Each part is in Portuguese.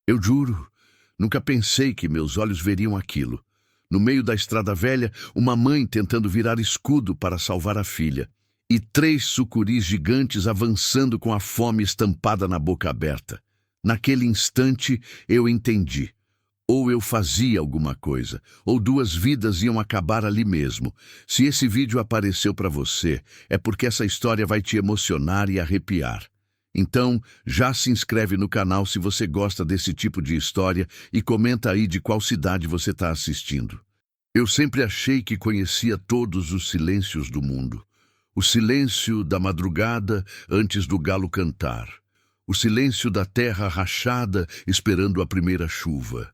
Eu juro, nunca pensei que meus olhos veriam aquilo. No meio da estrada velha, uma mãe tentando virar escudo para salvar a filha. E 3 sucuris gigantes avançando com a fome estampada na boca aberta. Naquele instante, eu entendi. Ou eu fazia alguma coisa, ou 2 vidas iam acabar ali mesmo. Se esse vídeo apareceu para você, é porque essa história vai te emocionar e arrepiar. Então, já se inscreve no canal se você gosta desse tipo de história e comenta aí de qual cidade você está assistindo. Eu sempre achei que conhecia todos os silêncios do mundo. O silêncio da madrugada antes do galo cantar. O silêncio da terra rachada esperando a primeira chuva.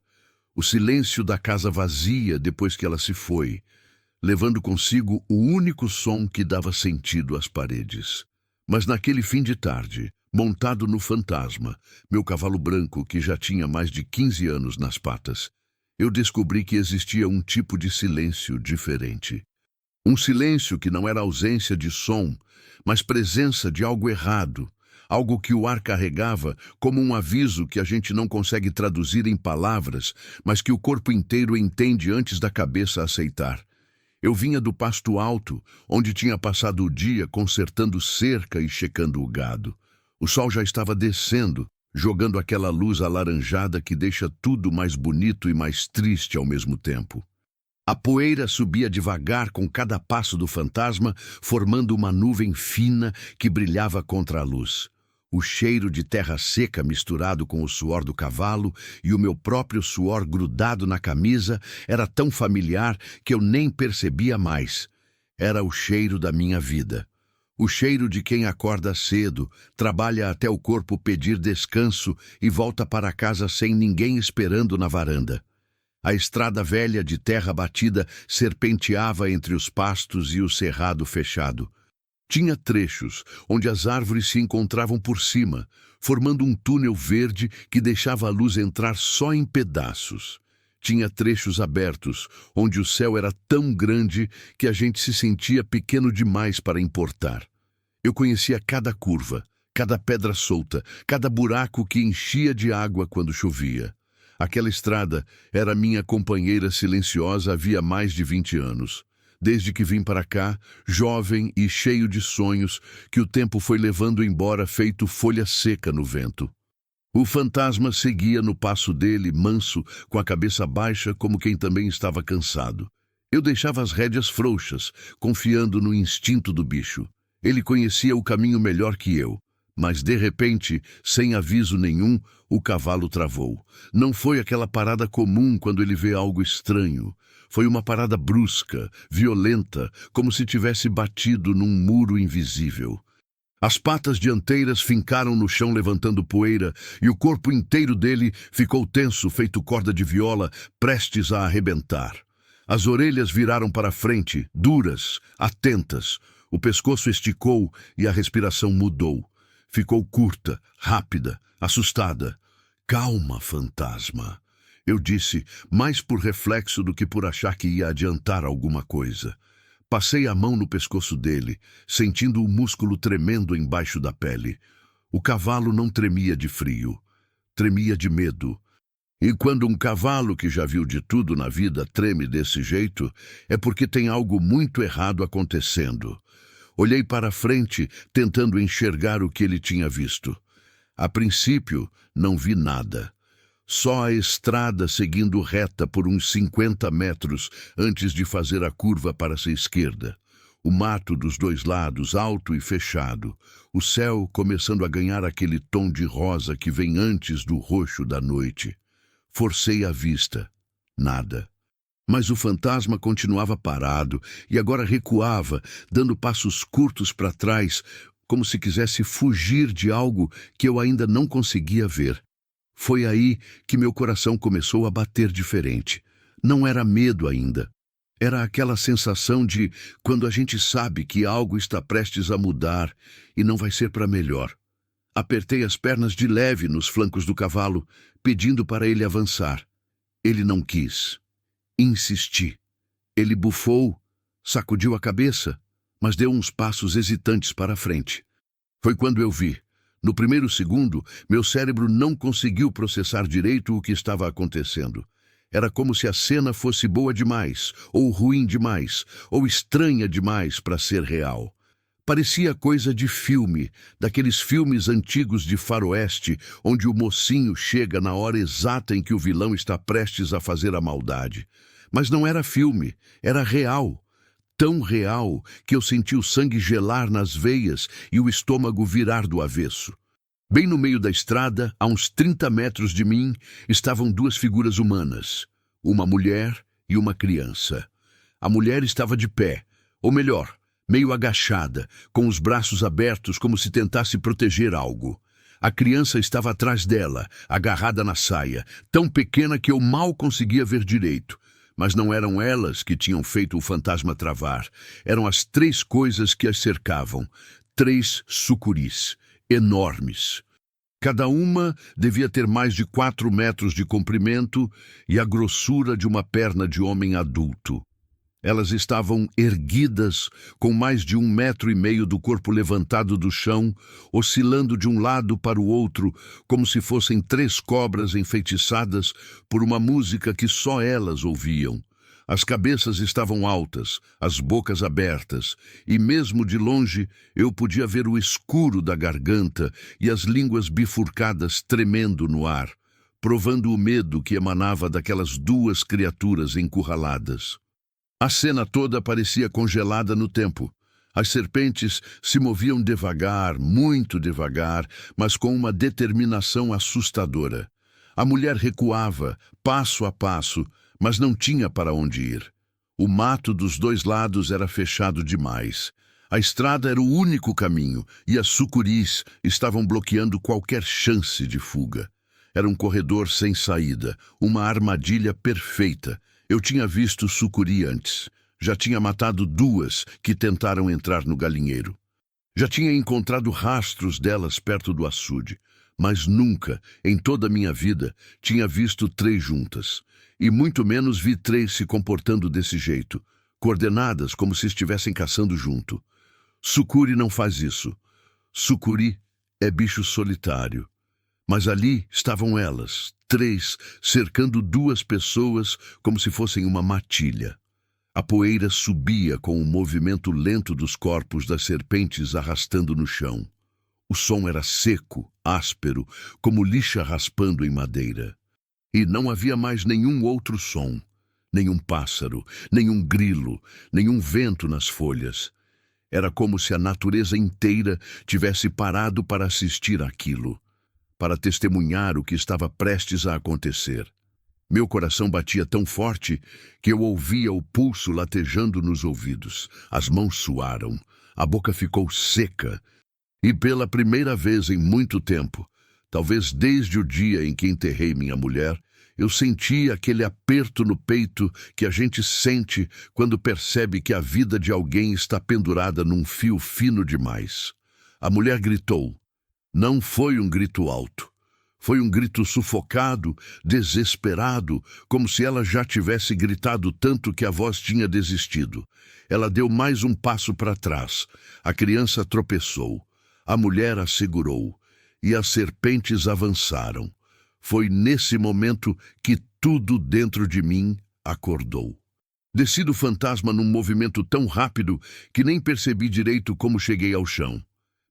O silêncio da casa vazia depois que ela se foi, levando consigo o único som que dava sentido às paredes. Mas naquele fim de tarde, montado no fantasma, meu cavalo branco que já tinha mais de 15 anos nas patas, eu descobri que existia um tipo de silêncio diferente. Um silêncio que não era ausência de som, mas presença de algo errado, algo que o ar carregava como um aviso que a gente não consegue traduzir em palavras, mas que o corpo inteiro entende antes da cabeça aceitar. Eu vinha do pasto alto, onde tinha passado o dia consertando cerca e checando o gado. O sol já estava descendo, jogando aquela luz alaranjada que deixa tudo mais bonito e mais triste ao mesmo tempo. A poeira subia devagar com cada passo do fantasma, formando uma nuvem fina que brilhava contra a luz. O cheiro de terra seca misturado com o suor do cavalo e o meu próprio suor grudado na camisa era tão familiar que eu nem percebia mais. Era o cheiro da minha vida. O cheiro de quem acorda cedo, trabalha até o corpo pedir descanso e volta para casa sem ninguém esperando na varanda. A estrada velha de terra batida serpenteava entre os pastos e o cerrado fechado. Tinha trechos onde as árvores se encontravam por cima, formando um túnel verde que deixava a luz entrar só em pedaços. Tinha trechos abertos, onde o céu era tão grande que a gente se sentia pequeno demais para importar. Eu conhecia cada curva, cada pedra solta, cada buraco que enchia de água quando chovia. Aquela estrada era minha companheira silenciosa havia mais de 20 anos. Desde que vim para cá, jovem e cheio de sonhos, que o tempo foi levando embora feito folha seca no vento. O fantasma seguia no passo dele, manso, com a cabeça baixa, como quem também estava cansado. Eu deixava as rédeas frouxas, confiando no instinto do bicho. Ele conhecia o caminho melhor que eu. Mas, de repente, sem aviso nenhum, o cavalo travou. Não foi aquela parada comum quando ele vê algo estranho. Foi uma parada brusca, violenta, como se tivesse batido num muro invisível. As patas dianteiras fincaram no chão levantando poeira e o corpo inteiro dele ficou tenso, feito corda de viola, prestes a arrebentar. As orelhas viraram para frente, duras, atentas. O pescoço esticou e a respiração mudou. Ficou curta, rápida, assustada. Calma, fantasma. Eu disse, mais por reflexo do que por achar que ia adiantar alguma coisa. Passei a mão no pescoço dele, sentindo o músculo tremendo embaixo da pele. O cavalo não tremia de frio, tremia de medo. E quando um cavalo que já viu de tudo na vida treme desse jeito, é porque tem algo muito errado acontecendo. Olhei para frente, tentando enxergar o que ele tinha visto. A princípio, não vi nada. Só a estrada seguindo reta por uns 50 metros antes de fazer a curva para a esquerda. O mato dos 2 lados, alto e fechado. O céu começando a ganhar aquele tom de rosa que vem antes do roxo da noite. Forcei a vista. Nada. Mas o fantasma continuava parado e agora recuava, dando passos curtos para trás, como se quisesse fugir de algo que eu ainda não conseguia ver. Foi aí que meu coração começou a bater diferente. Não era medo ainda. Era aquela sensação de quando a gente sabe que algo está prestes a mudar e não vai ser para melhor. Apertei as pernas de leve nos flancos do cavalo, pedindo para ele avançar. Ele não quis. Insisti. Ele bufou, sacudiu a cabeça, mas deu uns passos hesitantes para a frente. Foi quando eu vi. No primeiro segundo, meu cérebro não conseguiu processar direito o que estava acontecendo. Era como se a cena fosse boa demais, ou ruim demais, ou estranha demais para ser real. Parecia coisa de filme, daqueles filmes antigos de faroeste, onde o mocinho chega na hora exata em que o vilão está prestes a fazer a maldade. Mas não era filme, era real. Tão real que eu senti o sangue gelar nas veias e o estômago virar do avesso. Bem no meio da estrada, a uns 30 metros de mim, estavam duas figuras humanas, uma mulher e uma criança. A mulher estava de pé, ou melhor, meio agachada, com os braços abertos como se tentasse proteger algo. A criança estava atrás dela, agarrada na saia, tão pequena que eu mal conseguia ver direito. Mas não eram elas que tinham feito o fantasma travar. Eram as três coisas que as cercavam. 3 sucuris, enormes. Cada uma devia ter mais de 4 metros de comprimento e a grossura de uma perna de homem adulto. Elas estavam erguidas, com mais de 1,5 metros do corpo levantado do chão, oscilando de um lado para o outro, como se fossem 3 cobras enfeitiçadas por uma música que só elas ouviam. As cabeças estavam altas, as bocas abertas, e mesmo de longe eu podia ver o escuro da garganta e as línguas bifurcadas tremendo no ar, provando o medo que emanava daquelas duas criaturas encurraladas. A cena toda parecia congelada no tempo. As serpentes se moviam devagar, muito devagar, mas com uma determinação assustadora. A mulher recuava, passo a passo, mas não tinha para onde ir. O mato dos dois lados era fechado demais. A estrada era o único caminho e as sucuris estavam bloqueando qualquer chance de fuga. Era um corredor sem saída, uma armadilha perfeita. Eu tinha visto sucuri antes. Já tinha matado 2 que tentaram entrar no galinheiro. Já tinha encontrado rastros delas perto do açude. Mas nunca, em toda a minha vida, tinha visto 3 juntas. E muito menos vi 3 se comportando desse jeito, coordenadas como se estivessem caçando junto. Sucuri não faz isso. Sucuri é bicho solitário. Mas ali estavam elas, 3, cercando 2 pessoas como se fossem uma matilha. A poeira subia com o movimento lento dos corpos das serpentes arrastando no chão. O som era seco, áspero, como lixa raspando em madeira. E não havia mais nenhum outro som, nenhum pássaro, nenhum grilo, nenhum vento nas folhas. Era como se a natureza inteira tivesse parado para assistir àquilo, para testemunhar o que estava prestes a acontecer. Meu coração batia tão forte que eu ouvia o pulso latejando nos ouvidos. As mãos suaram, a boca ficou seca. E pela primeira vez em muito tempo, talvez desde o dia em que enterrei minha mulher, eu senti aquele aperto no peito que a gente sente quando percebe que a vida de alguém está pendurada num fio fino demais. A mulher gritou. Não foi um grito alto. Foi um grito sufocado, desesperado, como se ela já tivesse gritado tanto que a voz tinha desistido. Ela deu mais um passo para trás. A criança tropeçou. A mulher a segurou. E as serpentes avançaram. Foi nesse momento que tudo dentro de mim acordou. Desci do fantasma num movimento tão rápido que nem percebi direito como cheguei ao chão.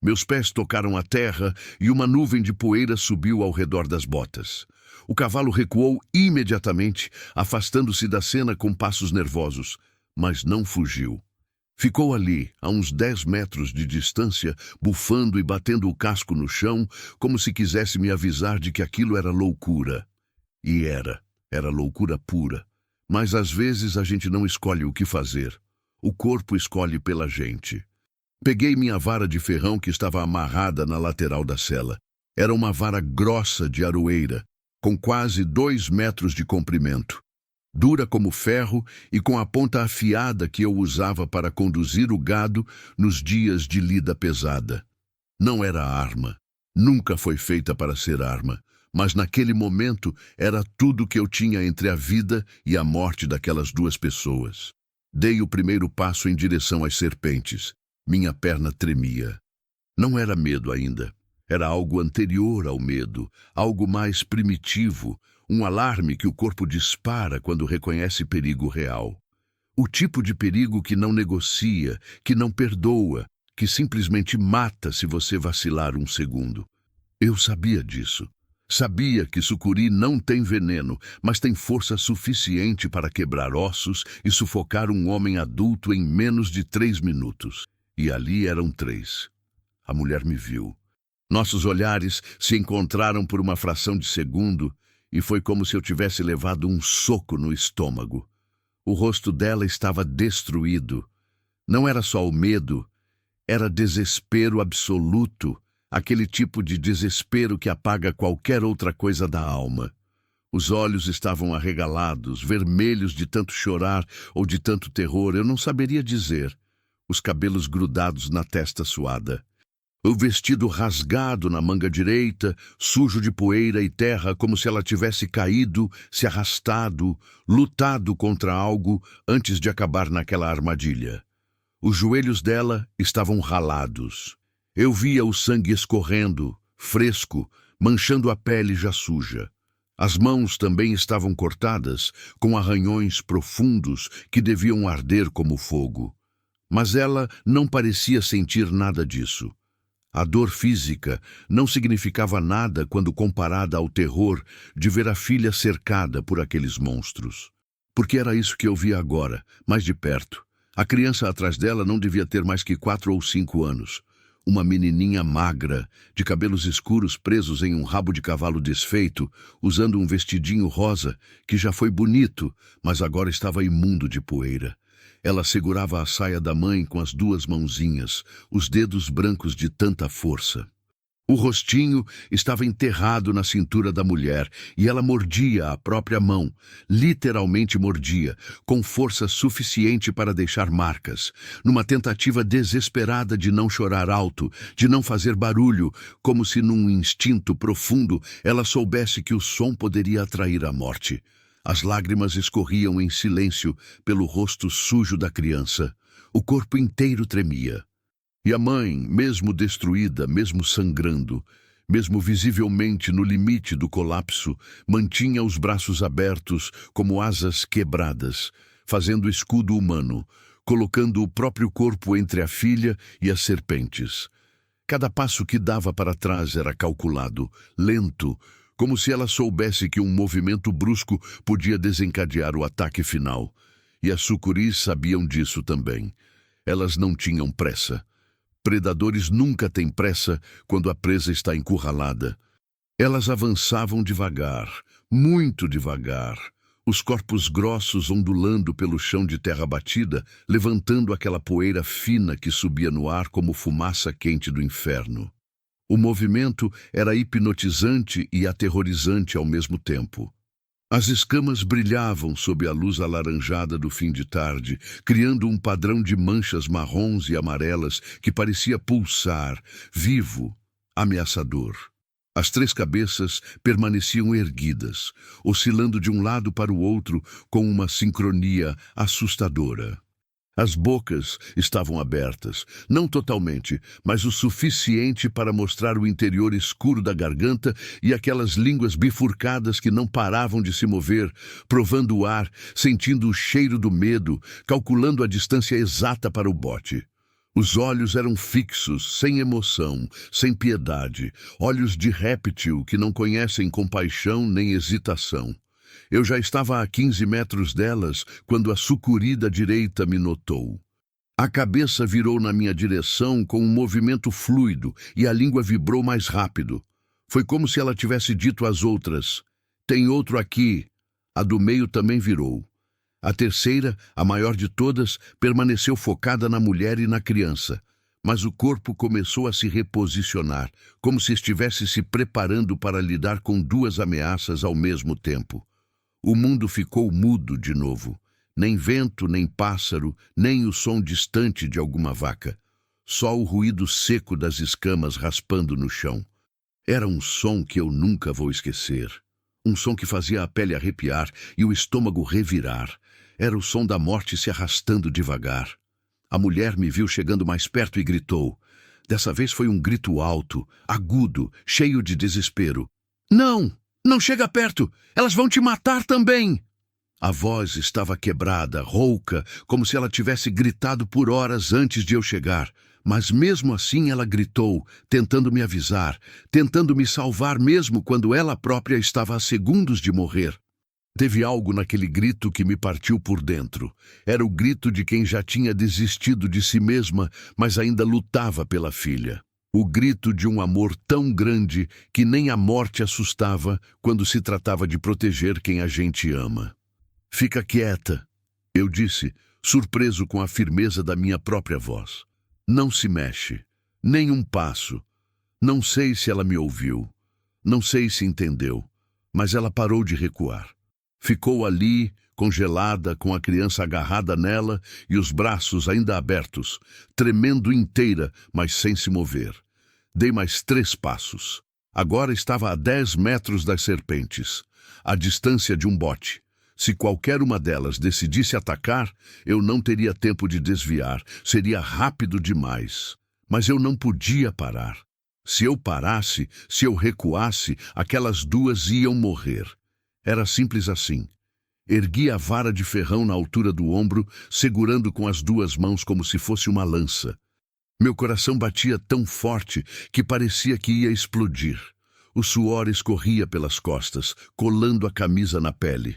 Meus pés tocaram a terra e uma nuvem de poeira subiu ao redor das botas. O cavalo recuou imediatamente, afastando-se da cena com passos nervosos, mas não fugiu. Ficou ali, a uns 10 metros de distância, bufando e batendo o casco no chão, como se quisesse me avisar de que aquilo era loucura. E era loucura pura. Mas às vezes a gente não escolhe o que fazer. O corpo escolhe pela gente. Peguei minha vara de ferrão que estava amarrada na lateral da cela. Era uma vara grossa de aroeira, com quase 2 metros de comprimento. Dura como ferro e com a ponta afiada que eu usava para conduzir o gado nos dias de lida pesada. Não era arma. Nunca foi feita para ser arma. Mas naquele momento era tudo que eu tinha entre a vida e a morte daquelas 2 pessoas. Dei o primeiro passo em direção às serpentes. Minha perna tremia. Não era medo ainda. Era algo anterior ao medo, algo mais primitivo, um alarme que o corpo dispara quando reconhece perigo real. O tipo de perigo que não negocia, que não perdoa, que simplesmente mata se você vacilar um segundo. Eu sabia disso. Sabia que sucuri não tem veneno, mas tem força suficiente para quebrar ossos e sufocar um homem adulto em menos de 3 minutos. E ali eram 3. A mulher me viu. Nossos olhares se encontraram por uma fração de segundo e foi como se eu tivesse levado um soco no estômago. O rosto dela estava destruído. Não era só o medo, era desespero absoluto, aquele tipo de desespero que apaga qualquer outra coisa da alma. Os olhos estavam arregalados, vermelhos de tanto chorar ou de tanto terror, eu não saberia dizer. Os cabelos grudados na testa suada. O vestido rasgado na manga direita, sujo de poeira e terra, como se ela tivesse caído, se arrastado, lutado contra algo antes de acabar naquela armadilha. Os joelhos dela estavam ralados. Eu via o sangue escorrendo, fresco, manchando a pele já suja. As mãos também estavam cortadas, com arranhões profundos que deviam arder como fogo. Mas ela não parecia sentir nada disso. A dor física não significava nada quando comparada ao terror de ver a filha cercada por aqueles monstros. Porque era isso que eu via agora, mais de perto. A criança atrás dela não devia ter mais que 4 ou 5 anos. Uma menininha magra, de cabelos escuros presos em um rabo de cavalo desfeito, usando um vestidinho rosa, que já foi bonito, mas agora estava imundo de poeira. Ela segurava a saia da mãe com as 2 mãozinhas, os dedos brancos de tanta força. O rostinho estava enterrado na cintura da mulher e ela mordia a própria mão, literalmente mordia, com força suficiente para deixar marcas, numa tentativa desesperada de não chorar alto, de não fazer barulho, como se num instinto profundo ela soubesse que o som poderia atrair a morte. As lágrimas escorriam em silêncio pelo rosto sujo da criança. O corpo inteiro tremia. E a mãe, mesmo destruída, mesmo sangrando, mesmo visivelmente no limite do colapso, mantinha os braços abertos como asas quebradas, fazendo escudo humano, colocando o próprio corpo entre a filha e as serpentes. Cada passo que dava para trás era calculado, lento, como se ela soubesse que um movimento brusco podia desencadear o ataque final. E as sucuris sabiam disso também. Elas não tinham pressa. Predadores nunca têm pressa quando a presa está encurralada. Elas avançavam devagar, muito devagar, os corpos grossos ondulando pelo chão de terra batida, levantando aquela poeira fina que subia no ar como fumaça quente do inferno. O movimento era hipnotizante e aterrorizante ao mesmo tempo. As escamas brilhavam sob a luz alaranjada do fim de tarde, criando um padrão de manchas marrons e amarelas que parecia pulsar, vivo, ameaçador. As 3 cabeças permaneciam erguidas, oscilando de um lado para o outro com uma sincronia assustadora. As bocas estavam abertas, não totalmente, mas o suficiente para mostrar o interior escuro da garganta e aquelas línguas bifurcadas que não paravam de se mover, provando o ar, sentindo o cheiro do medo, calculando a distância exata para o bote. Os olhos eram fixos, sem emoção, sem piedade, olhos de réptil que não conhecem compaixão nem hesitação. Eu já estava a 15 metros delas quando a sucuri da direita me notou. A cabeça virou na minha direção com um movimento fluido e a língua vibrou mais rápido. Foi como se ela tivesse dito às outras: "Tem outro aqui." A do meio também virou. A terceira, a maior de todas, permaneceu focada na mulher e na criança. Mas o corpo começou a se reposicionar, como se estivesse se preparando para lidar com 2 ameaças ao mesmo tempo. O mundo ficou mudo de novo. Nem vento, nem pássaro, nem o som distante de alguma vaca. Só o ruído seco das escamas raspando no chão. Era um som que eu nunca vou esquecer. Um som que fazia a pele arrepiar e o estômago revirar. Era o som da morte se arrastando devagar. A mulher me viu chegando mais perto e gritou: Dessa vez foi um grito alto, agudo, cheio de desespero. Não! Não chega perto! Elas vão te matar também! A voz estava quebrada, rouca, como se ela tivesse gritado por horas antes de eu chegar. Mas mesmo assim ela gritou, tentando me avisar, tentando me salvar mesmo quando ela própria estava a segundos de morrer. Teve algo naquele grito que me partiu por dentro. Era o grito de quem já tinha desistido de si mesma, mas ainda lutava pela filha. O grito de um amor tão grande que nem a morte assustava quando se tratava de proteger quem a gente ama. Fica quieta, eu disse, surpreso com a firmeza da minha própria voz. Não se mexe, nem um passo. Não sei se ela me ouviu, não sei se entendeu, mas ela parou de recuar. Ficou ali, congelada, com a criança agarrada nela e os braços ainda abertos, tremendo inteira, mas sem se mover. Dei mais 3 passos. Agora estava a 10 metros das serpentes, à distância de um bote. Se qualquer uma delas decidisse atacar, eu não teria tempo de desviar, seria rápido demais. Mas eu não podia parar. Se eu parasse, se eu recuasse, aquelas duas iam morrer. Era simples assim. Ergui a vara de ferrão na altura do ombro, segurando com as 2 mãos como se fosse uma lança. Meu coração batia tão forte que parecia que ia explodir. O suor escorria pelas costas, colando a camisa na pele.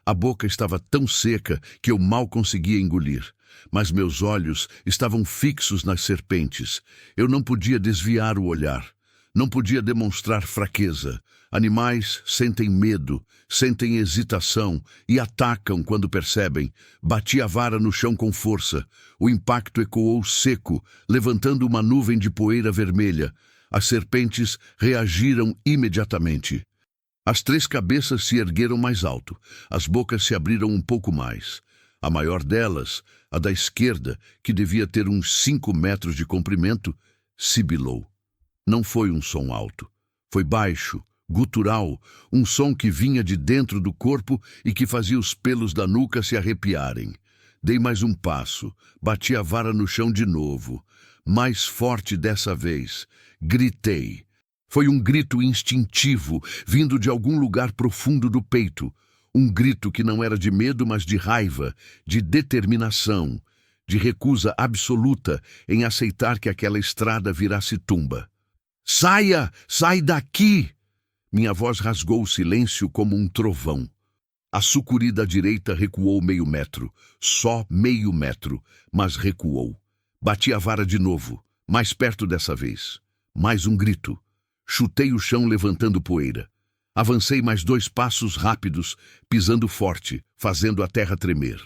A boca estava tão seca que eu mal conseguia engolir, mas meus olhos estavam fixos nas serpentes. Eu não podia desviar o olhar, não podia demonstrar fraqueza. Animais sentem medo, sentem hesitação e atacam quando percebem. Bati a vara no chão com força. O impacto ecoou seco, levantando uma nuvem de poeira vermelha. As serpentes reagiram imediatamente. As 3 cabeças se ergueram mais alto, as bocas se abriram um pouco mais. A maior delas, a da esquerda, que devia ter uns 5 metros de comprimento, sibilou. Não foi um som alto, foi baixo, gutural, um som que vinha de dentro do corpo e que fazia os pelos da nuca se arrepiarem. Dei mais um passo, bati a vara no chão de novo, mais forte dessa vez. Gritei. Foi um grito instintivo, vindo de algum lugar profundo do peito. Um grito que não era de medo, mas de raiva, de determinação, de recusa absoluta em aceitar que aquela estrada virasse tumba. Saia! Sai daqui! Minha voz rasgou o silêncio como um trovão. A sucuri da direita recuou meio metro, só meio metro, mas recuou. Bati a vara de novo, mais perto dessa vez. Mais um grito. Chutei o chão levantando poeira. Avancei mais 2 passos rápidos, pisando forte, fazendo a terra tremer.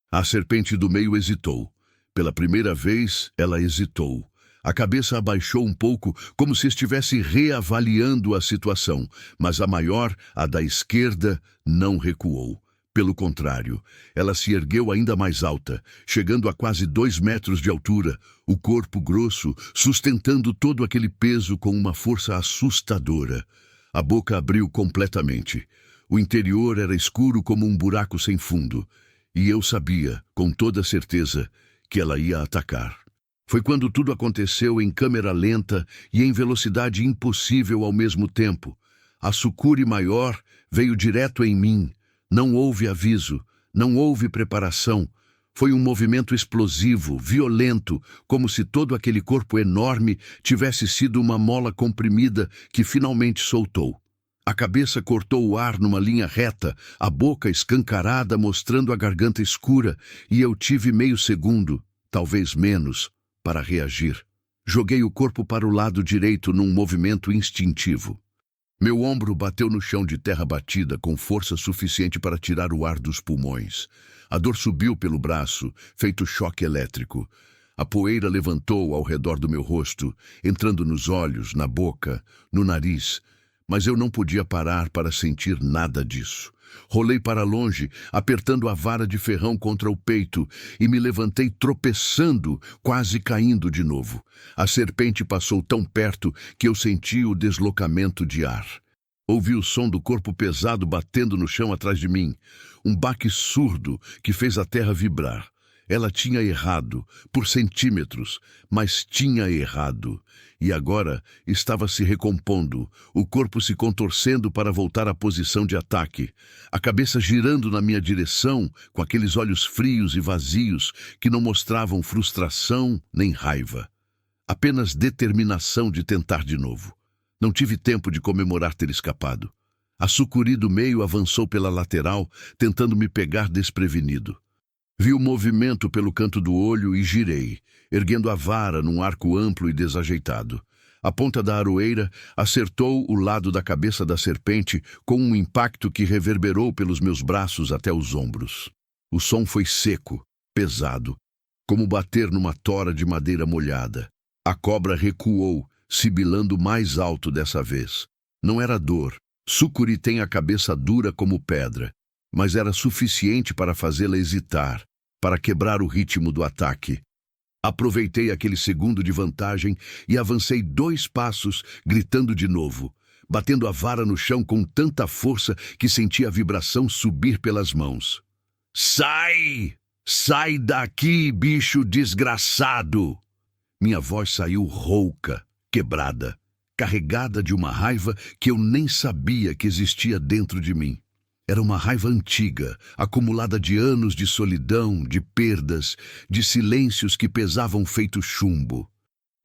A serpente do meio hesitou. Pela primeira vez, ela hesitou. A cabeça abaixou um pouco, como se estivesse reavaliando a situação, mas a maior, a da esquerda, não recuou. Pelo contrário, ela se ergueu ainda mais alta, chegando a quase 2 metros de altura, o corpo grosso, sustentando todo aquele peso com uma força assustadora. A boca abriu completamente. O interior era escuro como um buraco sem fundo, e eu sabia, com toda certeza, que ela ia atacar. Foi quando tudo aconteceu em câmera lenta e em velocidade impossível ao mesmo tempo. A sucuri maior veio direto em mim. Não houve aviso, não houve preparação. Foi um movimento explosivo, violento, como se todo aquele corpo enorme tivesse sido uma mola comprimida que finalmente soltou. A cabeça cortou o ar numa linha reta, a boca escancarada mostrando a garganta escura, e eu tive meio segundo, talvez menos, para reagir. Joguei o corpo para o lado direito num movimento instintivo. Meu ombro bateu no chão de terra batida com força suficiente para tirar o ar dos pulmões. A dor subiu pelo braço, feito choque elétrico. A poeira levantou ao redor do meu rosto, entrando nos olhos, na boca, no nariz. Mas eu não podia parar para sentir nada disso. Rolei para longe, apertando a vara de ferrão contra o peito, e me levantei tropeçando, quase caindo de novo. A serpente passou tão perto que eu senti o deslocamento de ar. Ouvi o som do corpo pesado batendo no chão atrás de mim, um baque surdo que fez a terra vibrar. Ela tinha errado, por centímetros, mas tinha errado. E agora estava se recompondo, o corpo se contorcendo para voltar à posição de ataque, a cabeça girando na minha direção, com aqueles olhos frios e vazios que não mostravam frustração nem raiva. Apenas determinação de tentar de novo. Não tive tempo de comemorar ter escapado. A sucuri do meio avançou pela lateral, tentando me pegar desprevenido. Vi o movimento pelo canto do olho e girei, erguendo a vara num arco amplo e desajeitado. A ponta da aroeira acertou o lado da cabeça da serpente com um impacto que reverberou pelos meus braços até os ombros. O som foi seco, pesado, como bater numa tora de madeira molhada. A cobra recuou, sibilando mais alto dessa vez. Não era dor. Sucuri tem a cabeça dura como pedra, mas era suficiente para fazê-la hesitar, para quebrar o ritmo do ataque. Aproveitei aquele segundo de vantagem e avancei 2 passos, gritando de novo, batendo a vara no chão com tanta força que senti a vibração subir pelas mãos. Sai! Sai daqui, bicho desgraçado! Minha voz saiu rouca, quebrada, carregada de uma raiva que eu nem sabia que existia dentro de mim. Era uma raiva antiga, acumulada de anos de solidão, de perdas, de silêncios que pesavam feito chumbo.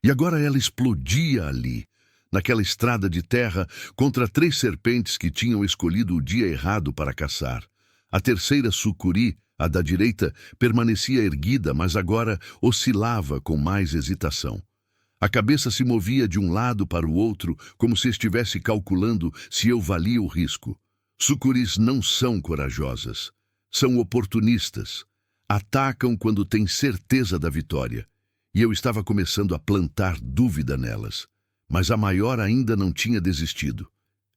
E agora ela explodia ali, naquela estrada de terra, contra 3 serpentes que tinham escolhido o dia errado para caçar. A terceira sucuri, a da direita, permanecia erguida, mas agora oscilava com mais hesitação. A cabeça se movia de um lado para o outro, como se estivesse calculando se eu valia o risco. Sucuris não são corajosas. São oportunistas. Atacam quando têm certeza da vitória. E eu estava começando a plantar dúvida nelas. Mas a maior ainda não tinha desistido.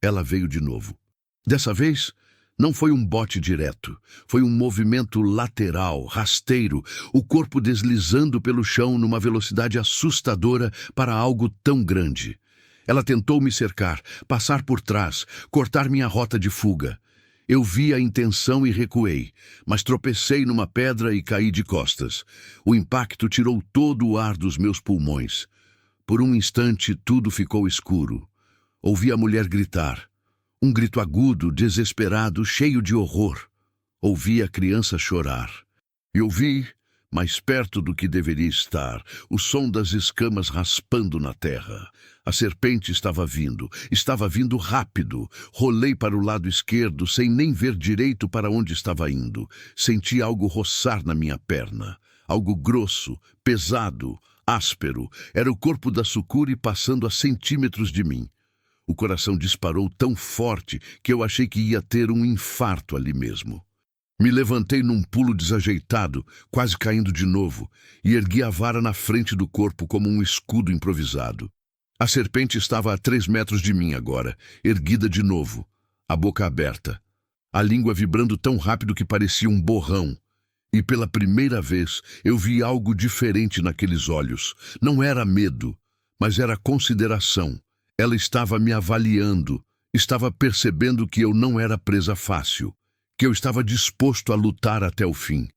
Ela veio de novo. Dessa vez, não foi um bote direto. Foi um movimento lateral, rasteiro, o corpo deslizando pelo chão numa velocidade assustadora para algo tão grande. Ela tentou me cercar, passar por trás, cortar minha rota de fuga. Eu vi a intenção e recuei, mas tropecei numa pedra e caí de costas. O impacto tirou todo o ar dos meus pulmões. Por um instante, tudo ficou escuro. Ouvi a mulher gritar. Um grito agudo, desesperado, cheio de horror. Ouvi a criança chorar. E ouvi, mais perto do que deveria estar, o som das escamas raspando na terra. A serpente estava vindo rápido. Rolei para o lado esquerdo, sem nem ver direito para onde estava indo. Senti algo roçar na minha perna. Algo grosso, pesado, áspero. Era o corpo da sucuri passando a centímetros de mim. O coração disparou tão forte que eu achei que ia ter um infarto ali mesmo. Me levantei num pulo desajeitado, quase caindo de novo, e ergui a vara na frente do corpo como um escudo improvisado. A serpente estava a 3 metros de mim agora, erguida de novo, a boca aberta, a língua vibrando tão rápido que parecia um borrão. E pela primeira vez eu vi algo diferente naqueles olhos. Não era medo, mas era consideração. Ela estava me avaliando, estava percebendo que eu não era presa fácil, que eu estava disposto a lutar até o fim.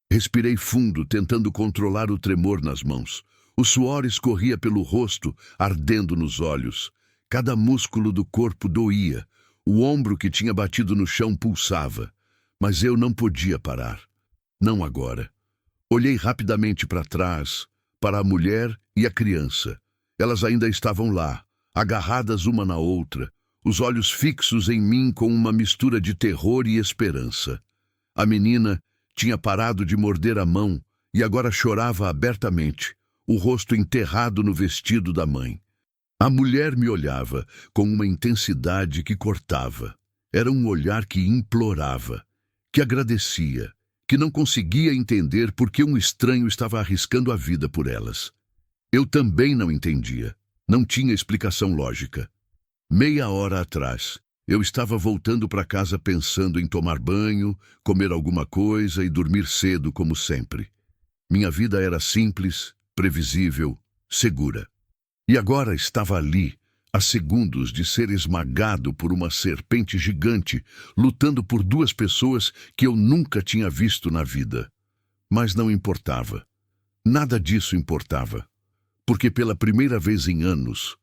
Respirei fundo, tentando controlar o tremor nas mãos. O suor escorria pelo rosto, ardendo nos olhos. Cada músculo do corpo doía. O ombro que tinha batido no chão pulsava. Mas eu não podia parar. Não agora. Olhei rapidamente para trás, para a mulher e a criança. Elas ainda estavam lá, agarradas uma na outra, os olhos fixos em mim com uma mistura de terror e esperança. A menina tinha parado de morder a mão e agora chorava abertamente, o rosto enterrado no vestido da mãe. A mulher me olhava com uma intensidade que cortava. Era um olhar que implorava, que agradecia, que não conseguia entender por que um estranho estava arriscando a vida por elas. Eu também não entendia. Não tinha explicação lógica. Meia hora atrás, eu estava voltando para casa pensando em tomar banho, comer alguma coisa e dormir cedo como sempre. Minha vida era simples, previsível, segura. E agora estava ali, a segundos de ser esmagado por uma serpente gigante, lutando por 2 pessoas que eu nunca tinha visto na vida. Mas não importava. Nada disso importava. Porque pela primeira vez em anos,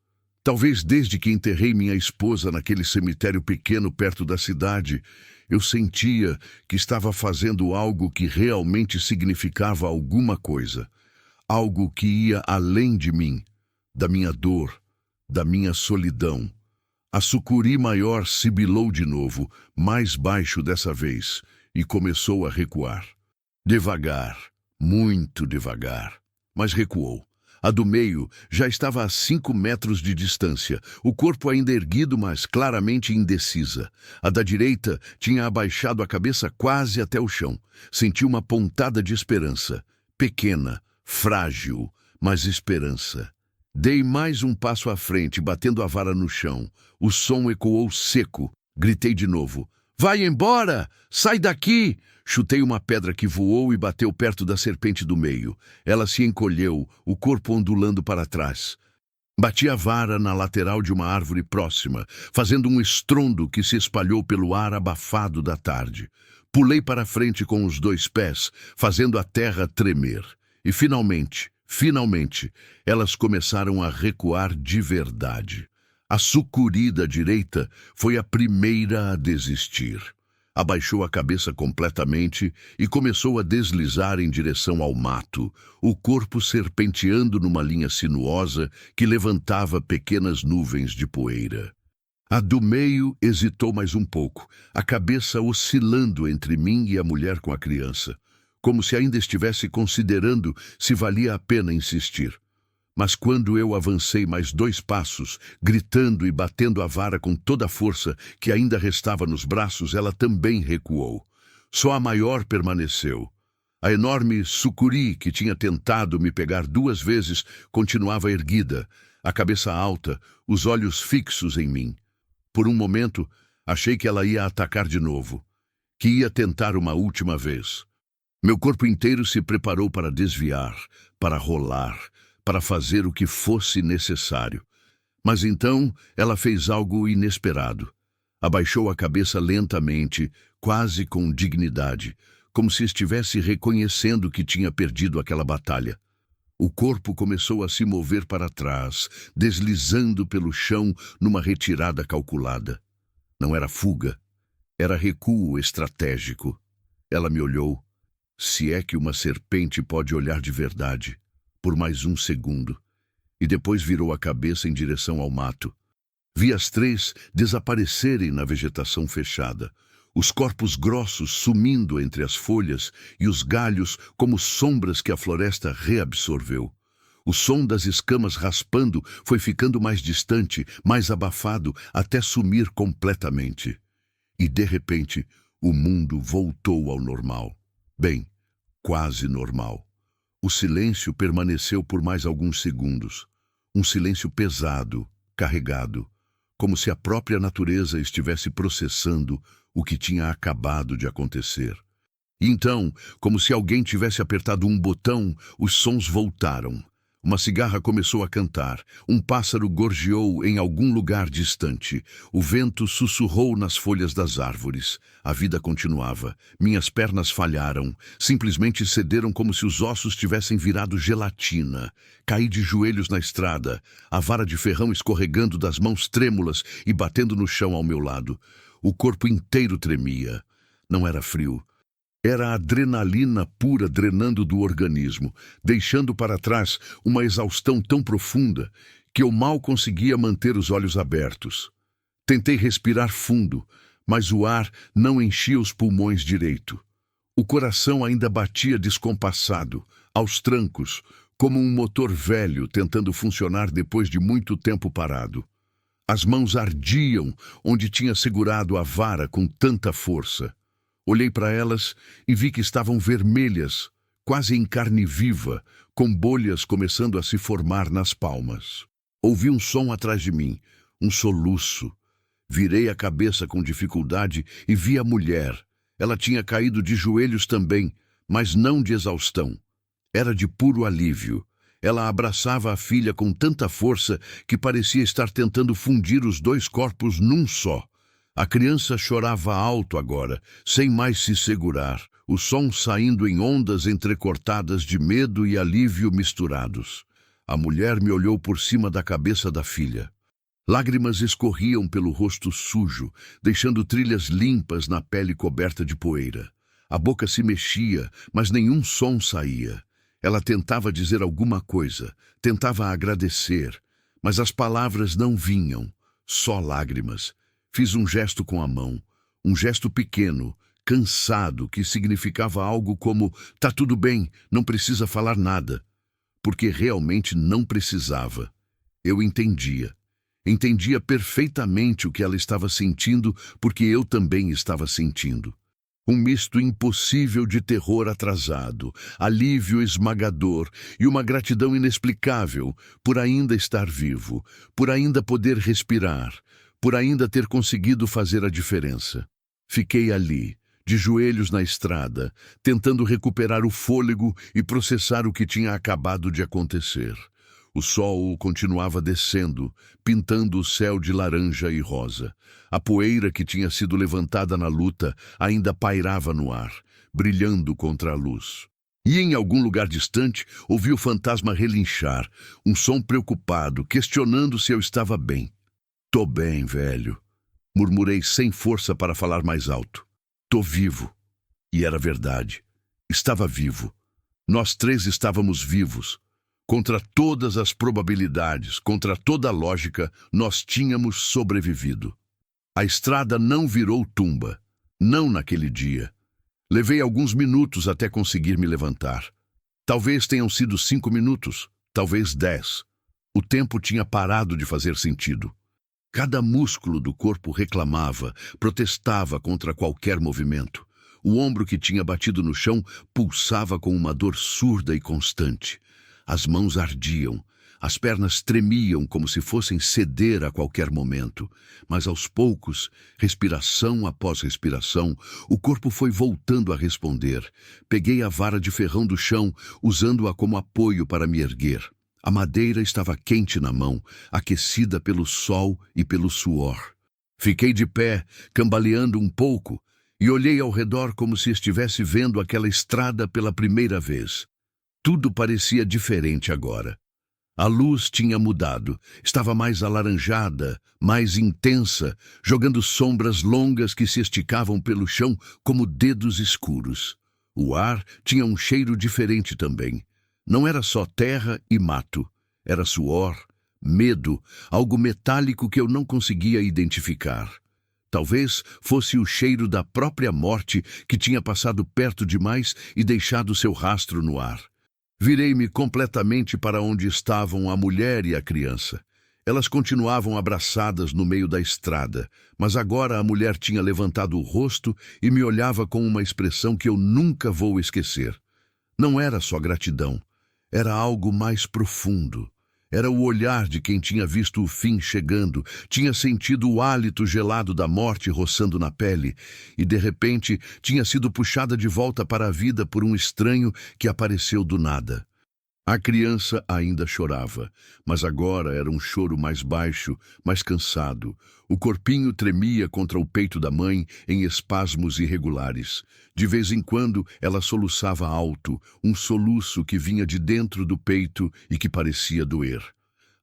talvez desde que enterrei minha esposa naquele cemitério pequeno perto da cidade, eu sentia que estava fazendo algo que realmente significava alguma coisa. Algo que ia além de mim, da minha dor, da minha solidão. A sucuri maior sibilou de novo, mais baixo dessa vez, e começou a recuar. Devagar, muito devagar, mas recuou. A do meio já estava a 5 metros de distância, o corpo ainda erguido, mas claramente indecisa. A da direita tinha abaixado a cabeça quase até o chão. Senti uma pontada de esperança. Pequena, frágil, mas esperança. Dei mais um passo à frente, batendo a vara no chão. O som ecoou seco. Gritei de novo. Vai embora! Sai daqui! Chutei uma pedra que voou e bateu perto da serpente do meio. Ela se encolheu, o corpo ondulando para trás. Bati a vara na lateral de uma árvore próxima, fazendo um estrondo que se espalhou pelo ar abafado da tarde. Pulei para frente com os 2 pés, fazendo a terra tremer. E finalmente, elas começaram a recuar de verdade. A sucuri da direita foi a primeira a desistir. Abaixou a cabeça completamente e começou a deslizar em direção ao mato, o corpo serpenteando numa linha sinuosa que levantava pequenas nuvens de poeira. A do meio hesitou mais um pouco, a cabeça oscilando entre mim e a mulher com a criança, como se ainda estivesse considerando se valia a pena insistir. Mas quando eu avancei mais 2 passos, gritando e batendo a vara com toda a força que ainda restava nos braços, ela também recuou. Só a maior permaneceu. A enorme sucuri, que tinha tentado me pegar 2 vezes, continuava erguida, a cabeça alta, os olhos fixos em mim. Por um momento, achei que ela ia atacar de novo, que ia tentar uma última vez. Meu corpo inteiro se preparou para desviar, para rolar, para fazer o que fosse necessário. Mas então ela fez algo inesperado. Abaixou a cabeça lentamente, quase com dignidade, como se estivesse reconhecendo que tinha perdido aquela batalha. O corpo começou a se mover para trás, deslizando pelo chão numa retirada calculada. Não era fuga, era recuo estratégico. Ela me olhou, se é que uma serpente pode olhar de verdade, por mais um segundo, e depois virou a cabeça em direção ao mato. Vi as 3 desaparecerem na vegetação fechada, os corpos grossos sumindo entre as folhas e os galhos como sombras que a floresta reabsorveu. O som das escamas raspando foi ficando mais distante, mais abafado, até sumir completamente. E, de repente, o mundo voltou ao normal. Bem, quase normal. O silêncio permaneceu por mais alguns segundos. Um silêncio pesado, carregado, como se a própria natureza estivesse processando o que tinha acabado de acontecer. E então, como se alguém tivesse apertado um botão, os sons voltaram. Uma cigarra começou a cantar, um pássaro gorjeou em algum lugar distante, o vento sussurrou nas folhas das árvores. A vida continuava, minhas pernas falharam, simplesmente cederam como se os ossos tivessem virado gelatina. Caí de joelhos na estrada, a vara de ferrão escorregando das mãos trêmulas e batendo no chão ao meu lado. O corpo inteiro tremia. Não era frio. Era a adrenalina pura drenando do organismo, deixando para trás uma exaustão tão profunda que eu mal conseguia manter os olhos abertos. Tentei respirar fundo, mas o ar não enchia os pulmões direito. O coração ainda batia descompassado, aos trancos, como um motor velho tentando funcionar depois de muito tempo parado. As mãos ardiam onde tinha segurado a vara com tanta força. Olhei para elas e vi que estavam vermelhas, quase em carne viva, com bolhas começando a se formar nas palmas. Ouvi um som atrás de mim, um soluço. Virei a cabeça com dificuldade e vi a mulher. Ela tinha caído de joelhos também, mas não de exaustão. Era de puro alívio. Ela abraçava a filha com tanta força que parecia estar tentando fundir os 2 corpos num só. A criança chorava alto agora, sem mais se segurar, o som saindo em ondas entrecortadas de medo e alívio misturados. A mulher me olhou por cima da cabeça da filha. Lágrimas escorriam pelo rosto sujo, deixando trilhas limpas na pele coberta de poeira. A boca se mexia, mas nenhum som saía. Ela tentava dizer alguma coisa, tentava agradecer, mas as palavras não vinham, só lágrimas. Fiz um gesto com a mão, um gesto pequeno, cansado, que significava algo como: tá tudo bem, não precisa falar nada. Porque realmente não precisava. Eu entendia. Entendia perfeitamente o que ela estava sentindo, porque eu também estava sentindo. Um misto impossível de terror atrasado, alívio esmagador e uma gratidão inexplicável por ainda estar vivo, por ainda poder respirar, por ainda ter conseguido fazer a diferença. Fiquei ali, de joelhos na estrada, tentando recuperar o fôlego e processar o que tinha acabado de acontecer. O sol continuava descendo, pintando o céu de laranja e rosa. A poeira que tinha sido levantada na luta ainda pairava no ar, brilhando contra a luz. E em algum lugar distante, ouvi o fantasma relinchar, um som preocupado, questionando se eu estava bem. Tô bem, velho, murmurei sem força para falar mais alto. Tô vivo. E era verdade. Estava vivo. Nós três estávamos vivos. Contra todas as probabilidades, contra toda a lógica, nós tínhamos sobrevivido. A estrada não virou tumba. Não naquele dia. Levei alguns minutos até conseguir me levantar. Talvez tenham sido 5 minutos, talvez 10. O tempo tinha parado de fazer sentido. Cada músculo do corpo reclamava, protestava contra qualquer movimento. O ombro que tinha batido no chão pulsava com uma dor surda e constante. As mãos ardiam, as pernas tremiam como se fossem ceder a qualquer momento. Mas aos poucos, respiração após respiração, o corpo foi voltando a responder. Peguei a vara de ferrão do chão, usando-a como apoio para me erguer. A madeira estava quente na mão, aquecida pelo sol e pelo suor. Fiquei de pé, cambaleando um pouco, e olhei ao redor como se estivesse vendo aquela estrada pela primeira vez. Tudo parecia diferente agora. A luz tinha mudado, estava mais alaranjada, mais intensa, jogando sombras longas que se esticavam pelo chão como dedos escuros. O ar tinha um cheiro diferente também. Não era só terra e mato, era suor, medo, algo metálico que eu não conseguia identificar. Talvez fosse o cheiro da própria morte que tinha passado perto demais e deixado seu rastro no ar. Virei-me completamente para onde estavam a mulher e a criança. Elas continuavam abraçadas no meio da estrada, mas agora a mulher tinha levantado o rosto e me olhava com uma expressão que eu nunca vou esquecer. Não era só gratidão, era algo mais profundo. Era o olhar de quem tinha visto o fim chegando, tinha sentido o hálito gelado da morte roçando na pele e, de repente, tinha sido puxada de volta para a vida por um estranho que apareceu do nada. A criança ainda chorava, mas agora era um choro mais baixo, mais cansado. O corpinho tremia contra o peito da mãe em espasmos irregulares. De vez em quando, ela soluçava alto, um soluço que vinha de dentro do peito e que parecia doer.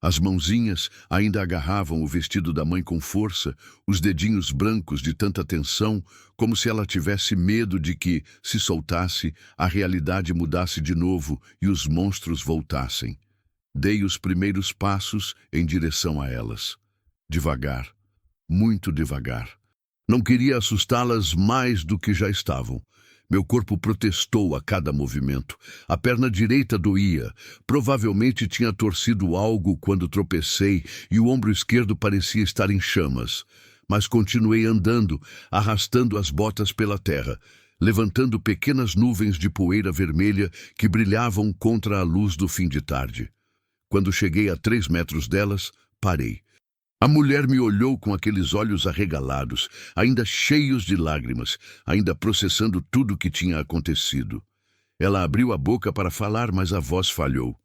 As mãozinhas ainda agarravam o vestido da mãe com força, os dedinhos brancos de tanta tensão, como se ela tivesse medo de que, se soltasse, a realidade mudasse de novo e os monstros voltassem. Dei os primeiros passos em direção a elas. Devagar, muito devagar. Não queria assustá-las mais do que já estavam. Meu corpo protestou a cada movimento. A perna direita doía. Provavelmente tinha torcido algo quando tropecei e o ombro esquerdo parecia estar em chamas. Mas continuei andando, arrastando as botas pela terra, levantando pequenas nuvens de poeira vermelha que brilhavam contra a luz do fim de tarde. Quando cheguei a 3 metros delas, parei. A mulher me olhou com aqueles olhos arregalados, ainda cheios de lágrimas, ainda processando tudo o que tinha acontecido. Ela abriu a boca para falar, mas a voz falhou.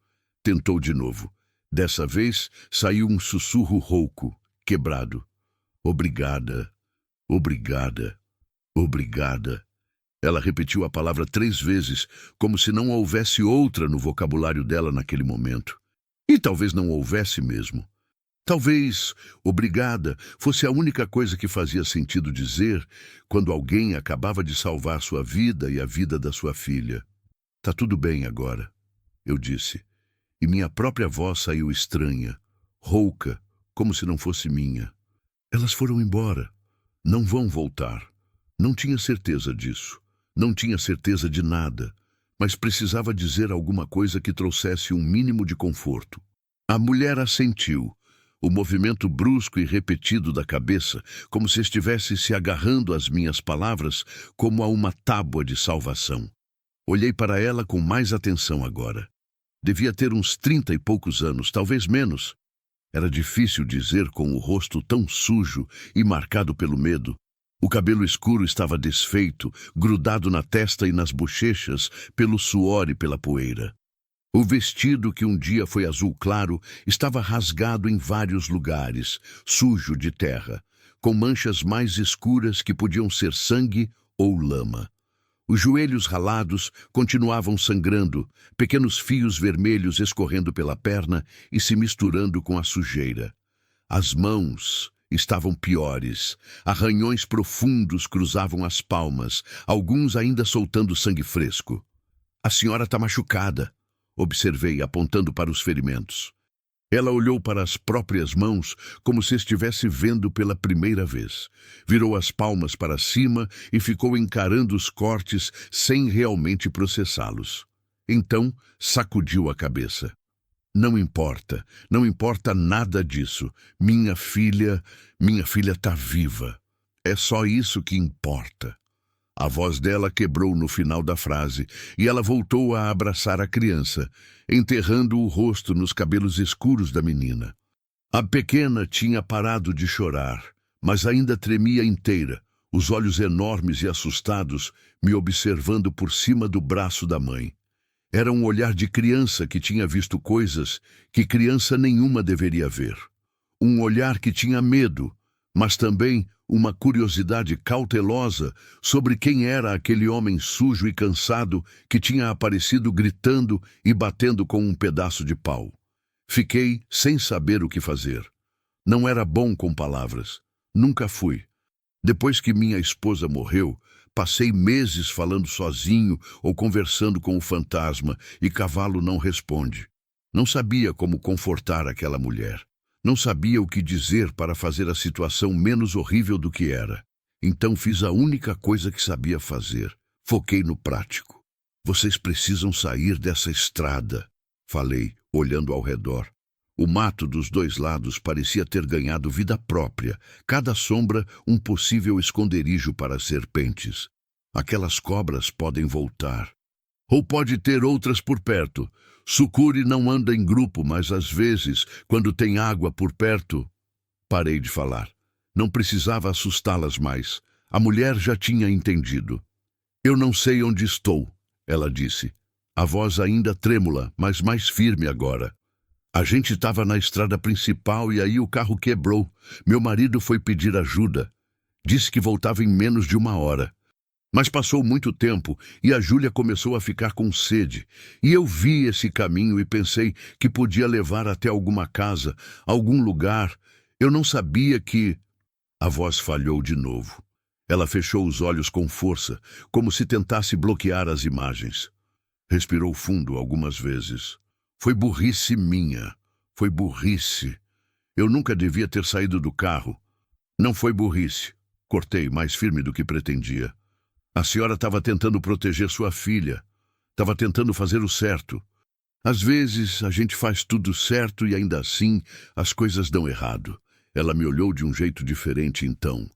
Tentou de novo. Dessa vez, saiu um sussurro rouco, quebrado. Obrigada. Obrigada, obrigada. Ela repetiu a palavra 3 vezes, como se não houvesse outra no vocabulário dela naquele momento. E talvez não houvesse mesmo. Talvez obrigada fosse a única coisa que fazia sentido dizer quando alguém acabava de salvar sua vida e a vida da sua filha. Tá tudo bem agora, eu disse, e minha própria voz saiu estranha, rouca, como se não fosse minha. Elas foram embora. Não vão voltar. Não tinha certeza disso. Não tinha certeza de nada, mas precisava dizer alguma coisa que trouxesse um mínimo de conforto. A mulher assentiu, o movimento brusco e repetido da cabeça, como se estivesse se agarrando às minhas palavras como a uma tábua de salvação. Olhei para ela com mais atenção agora. Devia ter uns 30 e poucos anos, talvez menos. Era difícil dizer com o rosto tão sujo e marcado pelo medo. O cabelo escuro estava desfeito, grudado na testa e nas bochechas, pelo suor e pela poeira. O vestido, que um dia foi azul claro, estava rasgado em vários lugares, sujo de terra, com manchas mais escuras que podiam ser sangue ou lama. Os joelhos ralados continuavam sangrando, pequenos fios vermelhos escorrendo pela perna e se misturando com a sujeira. As mãos estavam piores. Arranhões profundos cruzavam as palmas, alguns ainda soltando sangue fresco. A senhora está machucada, observei, apontando para os ferimentos. Ela olhou para as próprias mãos como se estivesse vendo pela primeira vez. Virou as palmas para cima e ficou encarando os cortes sem realmente processá-los. Então, sacudiu a cabeça. Não importa nada disso. Minha filha está viva. É só isso que importa. A voz dela quebrou no final da frase e ela voltou a abraçar a criança, enterrando o rosto nos cabelos escuros da menina. A pequena tinha parado de chorar, mas ainda tremia inteira, os olhos enormes e assustados me observando por cima do braço da mãe. Era um olhar de criança que tinha visto coisas que criança nenhuma deveria ver. Um olhar que tinha medo, mas também uma curiosidade cautelosa sobre quem era aquele homem sujo e cansado que tinha aparecido gritando e batendo com um pedaço de pau. Fiquei sem saber o que fazer. Não era bom com palavras. Nunca fui. Depois que minha esposa morreu, passei meses falando sozinho ou conversando com o fantasma e Cavalo não responde. Não sabia como confortar aquela mulher. Não sabia o que dizer para fazer a situação menos horrível do que era. Então fiz a única coisa que sabia fazer. Foquei no prático. Vocês precisam sair dessa estrada, falei, olhando ao redor. O mato dos dois lados parecia ter ganhado vida própria, cada sombra um possível esconderijo para serpentes. Aquelas cobras podem voltar. Ou pode ter outras por perto. Sucuri não anda em grupo, mas às vezes, quando tem água por perto... Parei de falar. Não precisava assustá-las mais. A mulher já tinha entendido. Eu não sei onde estou, ela disse. A voz ainda trêmula, mas mais firme agora. A gente estava na estrada principal e aí o carro quebrou. Meu marido foi pedir ajuda. Disse que voltava em menos de 1 hora. Mas passou muito tempo e a Júlia começou a ficar com sede. E eu vi esse caminho e pensei que podia levar até alguma casa, algum lugar. Eu não sabia que... A voz falhou de novo. Ela fechou os olhos com força, como se tentasse bloquear as imagens. Respirou fundo algumas vezes. Foi burrice minha. Foi burrice. Eu nunca devia ter saído do carro. Não foi burrice. Cortei, mais firme do que pretendia. A senhora estava tentando proteger sua filha. Estava tentando fazer o certo. Às vezes, a gente faz tudo certo e ainda assim as coisas dão errado. Ela me olhou de um jeito diferente então,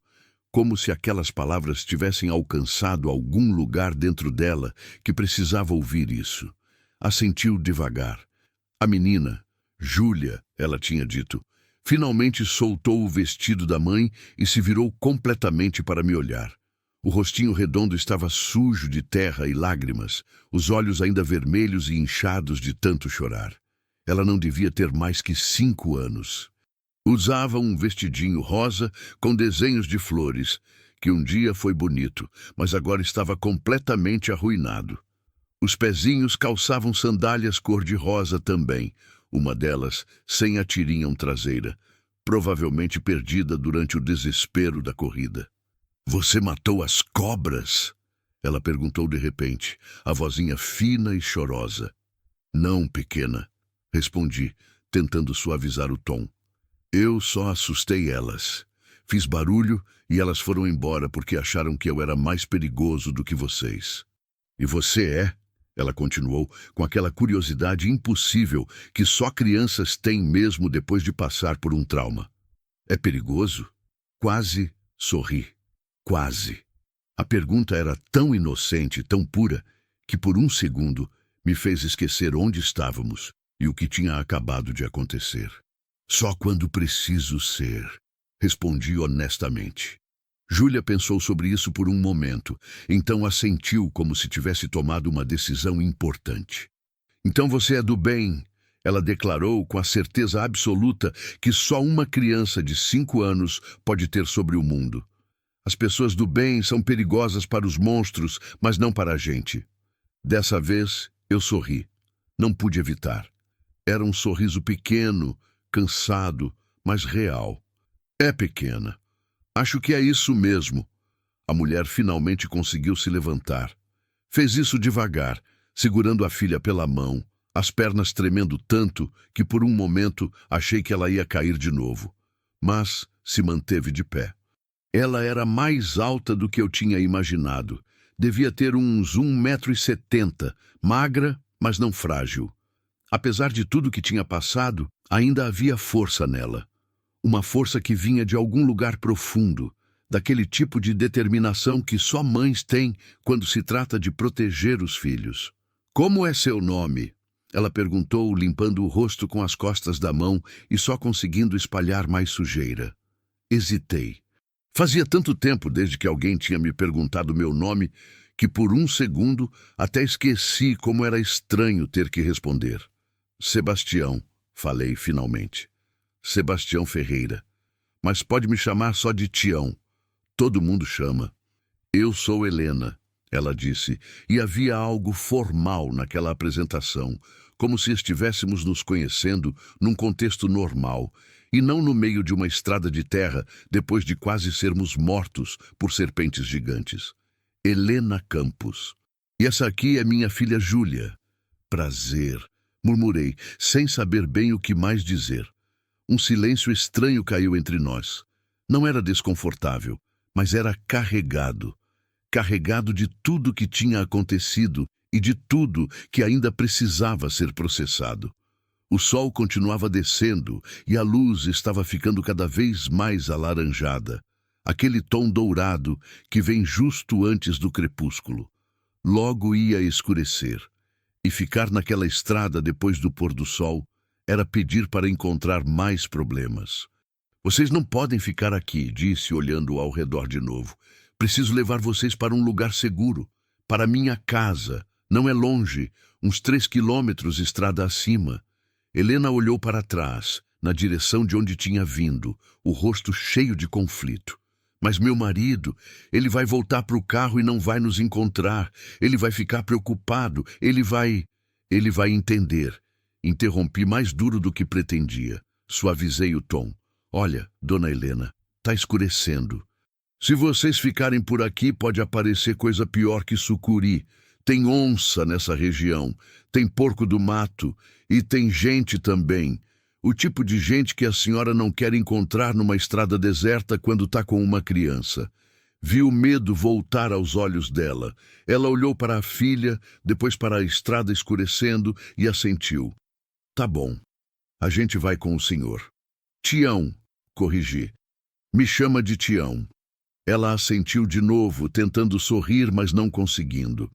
como se aquelas palavras tivessem alcançado algum lugar dentro dela que precisava ouvir isso. Assentiu devagar. A menina, Júlia, ela tinha dito, finalmente soltou o vestido da mãe e se virou completamente para me olhar. O rostinho redondo estava sujo de terra e lágrimas, os olhos ainda vermelhos e inchados de tanto chorar. Ela não devia ter mais que 5 anos. Usava um vestidinho rosa com desenhos de flores que um dia foi bonito, mas agora estava completamente arruinado. Os pezinhos calçavam sandálias cor-de-rosa também, uma delas sem a tirinha traseira, provavelmente perdida durante o desespero da corrida. "Você matou as cobras?" Ela perguntou de repente, a vozinha fina e chorosa. "Não, pequena", respondi, tentando suavizar o tom. "Eu só assustei elas. Fiz barulho e elas foram embora porque acharam que eu era mais perigoso do que vocês." "E você é?" Ela continuou, com aquela curiosidade impossível que só crianças têm mesmo depois de passar por um trauma. "É perigoso?" Quase sorri. Quase. A pergunta era tão inocente, tão pura, que por um segundo me fez esquecer onde estávamos e o que tinha acabado de acontecer. "Só quando preciso ser", respondi honestamente. Júlia pensou sobre isso por um momento, então assentiu como se tivesse tomado uma decisão importante. "Então você é do bem", ela declarou com a certeza absoluta que só uma criança de 5 anos pode ter sobre o mundo. "As pessoas do bem são perigosas para os monstros, mas não para a gente." Dessa vez, eu sorri. Não pude evitar. Era um sorriso pequeno, cansado, mas real. "É pequena. Acho que é isso mesmo." A mulher finalmente conseguiu se levantar. Fez isso devagar, segurando a filha pela mão, as pernas tremendo tanto que por um momento achei que ela ia cair de novo. Mas se manteve de pé. Ela era mais alta do que eu tinha imaginado. Devia ter uns 1,70 m, magra, mas não frágil. Apesar de tudo que tinha passado, ainda havia força nela. Uma força que vinha de algum lugar profundo, daquele tipo de determinação que só mães têm quando se trata de proteger os filhos. "Como é seu nome?" Ela perguntou, limpando o rosto com as costas da mão e só conseguindo espalhar mais sujeira. Hesitei. Fazia tanto tempo desde que alguém tinha me perguntado meu nome que por um segundo até esqueci como era estranho ter que responder. "Sebastião", falei finalmente. "Sebastião Ferreira. Mas pode me chamar só de Tião. Todo mundo chama." "Eu sou Helena", ela disse, e havia algo formal naquela apresentação, como se estivéssemos nos conhecendo num contexto normal, e não no meio de uma estrada de terra depois de quase sermos mortos por serpentes gigantes. "Helena Campos. E essa aqui é minha filha Júlia." "Prazer", murmurei, sem saber bem o que mais dizer. Um silêncio estranho caiu entre nós. Não era desconfortável, mas era carregado. Carregado de tudo que tinha acontecido e de tudo que ainda precisava ser processado. O sol continuava descendo e a luz estava ficando cada vez mais alaranjada. Aquele tom dourado que vem justo antes do crepúsculo. Logo ia escurecer. E ficar naquela estrada depois do pôr do sol era pedir para encontrar mais problemas. "Vocês não podem ficar aqui", disse, olhando ao redor de novo. "Preciso levar vocês para um lugar seguro. Para minha casa. Não é longe, uns 3 quilômetros estrada acima." Helena olhou para trás, na direção de onde tinha vindo, o rosto cheio de conflito. "Mas meu marido, ele vai voltar para o carro e não vai nos encontrar. Ele vai ficar preocupado. Ele vai entender." Interrompi mais duro do que pretendia. Suavizei o tom. "Olha, dona Helena, tá escurecendo. Se vocês ficarem por aqui, pode aparecer coisa pior que sucuri. Tem onça nessa região, tem porco do mato e tem gente também. O tipo de gente que a senhora não quer encontrar numa estrada deserta quando tá com uma criança." Vi o medo voltar aos olhos dela. Ela olhou para a filha, depois para a estrada escurecendo e assentiu. "Tá bom. A gente vai com o senhor." "Tião", corrigi. "Me chama de Tião." Ela assentiu de novo, tentando sorrir, mas não conseguindo.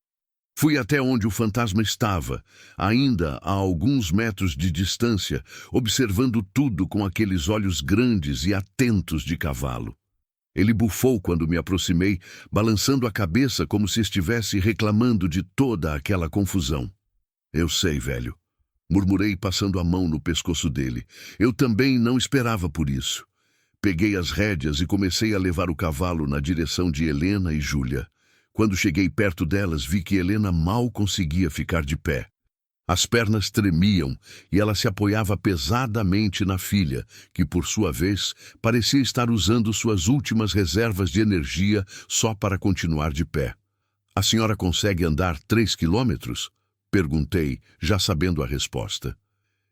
Fui até onde o fantasma estava, ainda a alguns metros de distância, observando tudo com aqueles olhos grandes e atentos de cavalo. Ele bufou quando me aproximei, balançando a cabeça como se estivesse reclamando de toda aquela confusão. "Eu sei, velho", murmurei passando a mão no pescoço dele. "Eu também não esperava por isso." Peguei as rédeas e comecei a levar o cavalo na direção de Helena e Júlia. Quando cheguei perto delas, vi que Helena mal conseguia ficar de pé. As pernas tremiam e ela se apoiava pesadamente na filha, que, por sua vez, parecia estar usando suas últimas reservas de energia só para continuar de pé. "A senhora consegue andar 3 quilômetros?" Perguntei, já sabendo a resposta.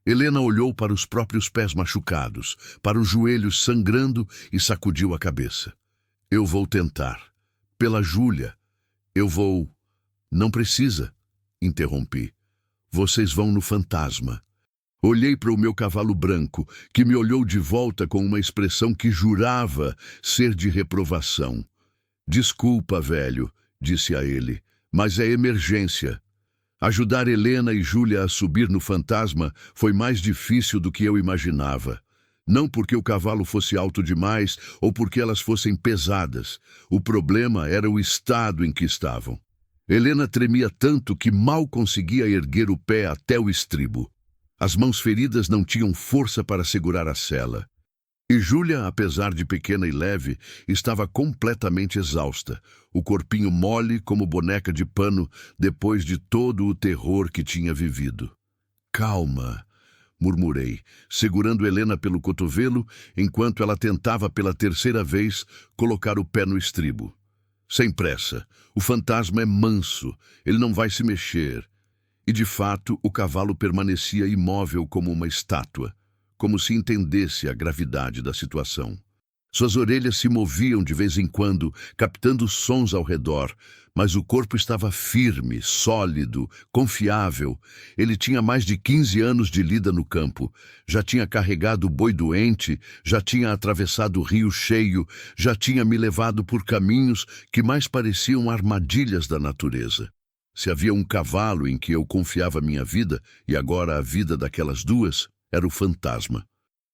Helena olhou para os próprios pés machucados, para os joelhos sangrando e sacudiu a cabeça. "Eu vou tentar. Pela Júlia. Eu vou..." "Não precisa", interrompi. "Vocês vão no fantasma." Olhei para o meu cavalo branco, que me olhou de volta com uma expressão que jurava ser de reprovação. "Desculpa, velho", disse a ele, "mas é emergência." Ajudar Helena e Júlia a subir no fantasma foi mais difícil do que eu imaginava. Não porque o cavalo fosse alto demais ou porque elas fossem pesadas. O problema era o estado em que estavam. Helena tremia tanto que mal conseguia erguer o pé até o estribo. As mãos feridas não tinham força para segurar a sela. E Júlia, apesar de pequena e leve, estava completamente exausta, o corpinho mole como boneca de pano depois de todo o terror que tinha vivido. "Calma", murmurei, segurando Helena pelo cotovelo enquanto ela tentava pela terceira vez colocar o pé no estribo. "Sem pressa. O fantasma é manso. Ele não vai se mexer." E, de fato, o cavalo permanecia imóvel como uma estátua, como se entendesse a gravidade da situação. Suas orelhas se moviam de vez em quando, captando sons ao redor, mas o corpo estava firme, sólido, confiável. Ele tinha mais de 15 anos de lida no campo, já tinha carregado boi doente, já tinha atravessado o rio cheio, já tinha me levado por caminhos que mais pareciam armadilhas da natureza. Se havia um cavalo em que eu confiava minha vida, e agora a vida daquelas duas, era o fantasma.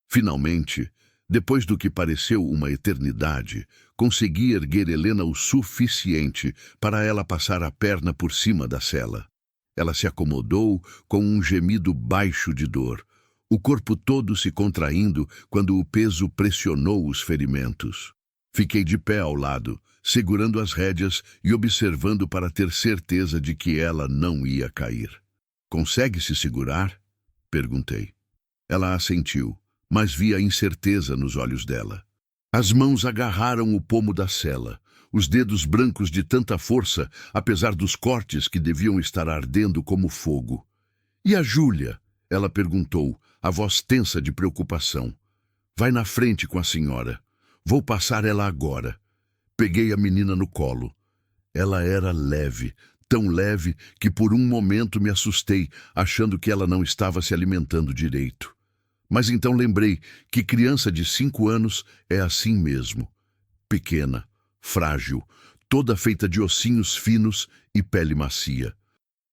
Finalmente, depois do que pareceu uma eternidade, consegui erguer Helena o suficiente para ela passar a perna por cima da sela. Ela se acomodou com um gemido baixo de dor, o corpo todo se contraindo quando o peso pressionou os ferimentos. Fiquei de pé ao lado, segurando as rédeas e observando para ter certeza de que ela não ia cair. "Consegue se segurar?" perguntei. Ela assentiu, mas vi a incerteza nos olhos dela. As mãos agarraram o pomo da sela, os dedos brancos de tanta força, apesar dos cortes que deviam estar ardendo como fogo. "E a Júlia?" ela perguntou, a voz tensa de preocupação. "Vai na frente com a senhora. Vou passar ela agora." Peguei a menina no colo. Ela era leve, tão leve que por um momento me assustei, achando que ela não estava se alimentando direito. Mas então lembrei que criança de 5 anos é assim mesmo. Pequena, frágil, toda feita de ossinhos finos e pele macia.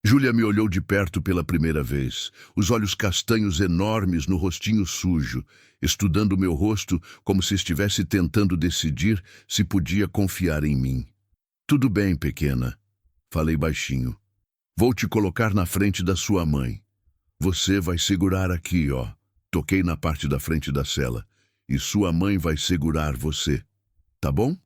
Júlia me olhou de perto pela primeira vez, os olhos castanhos enormes no rostinho sujo, estudando meu rosto como se estivesse tentando decidir se podia confiar em mim. "Tudo bem, pequena", falei baixinho. "Vou te colocar na frente da sua mãe. Você vai segurar aqui, ó." Toquei na parte da frente da cela. "E sua mãe vai segurar você. Tá bom?"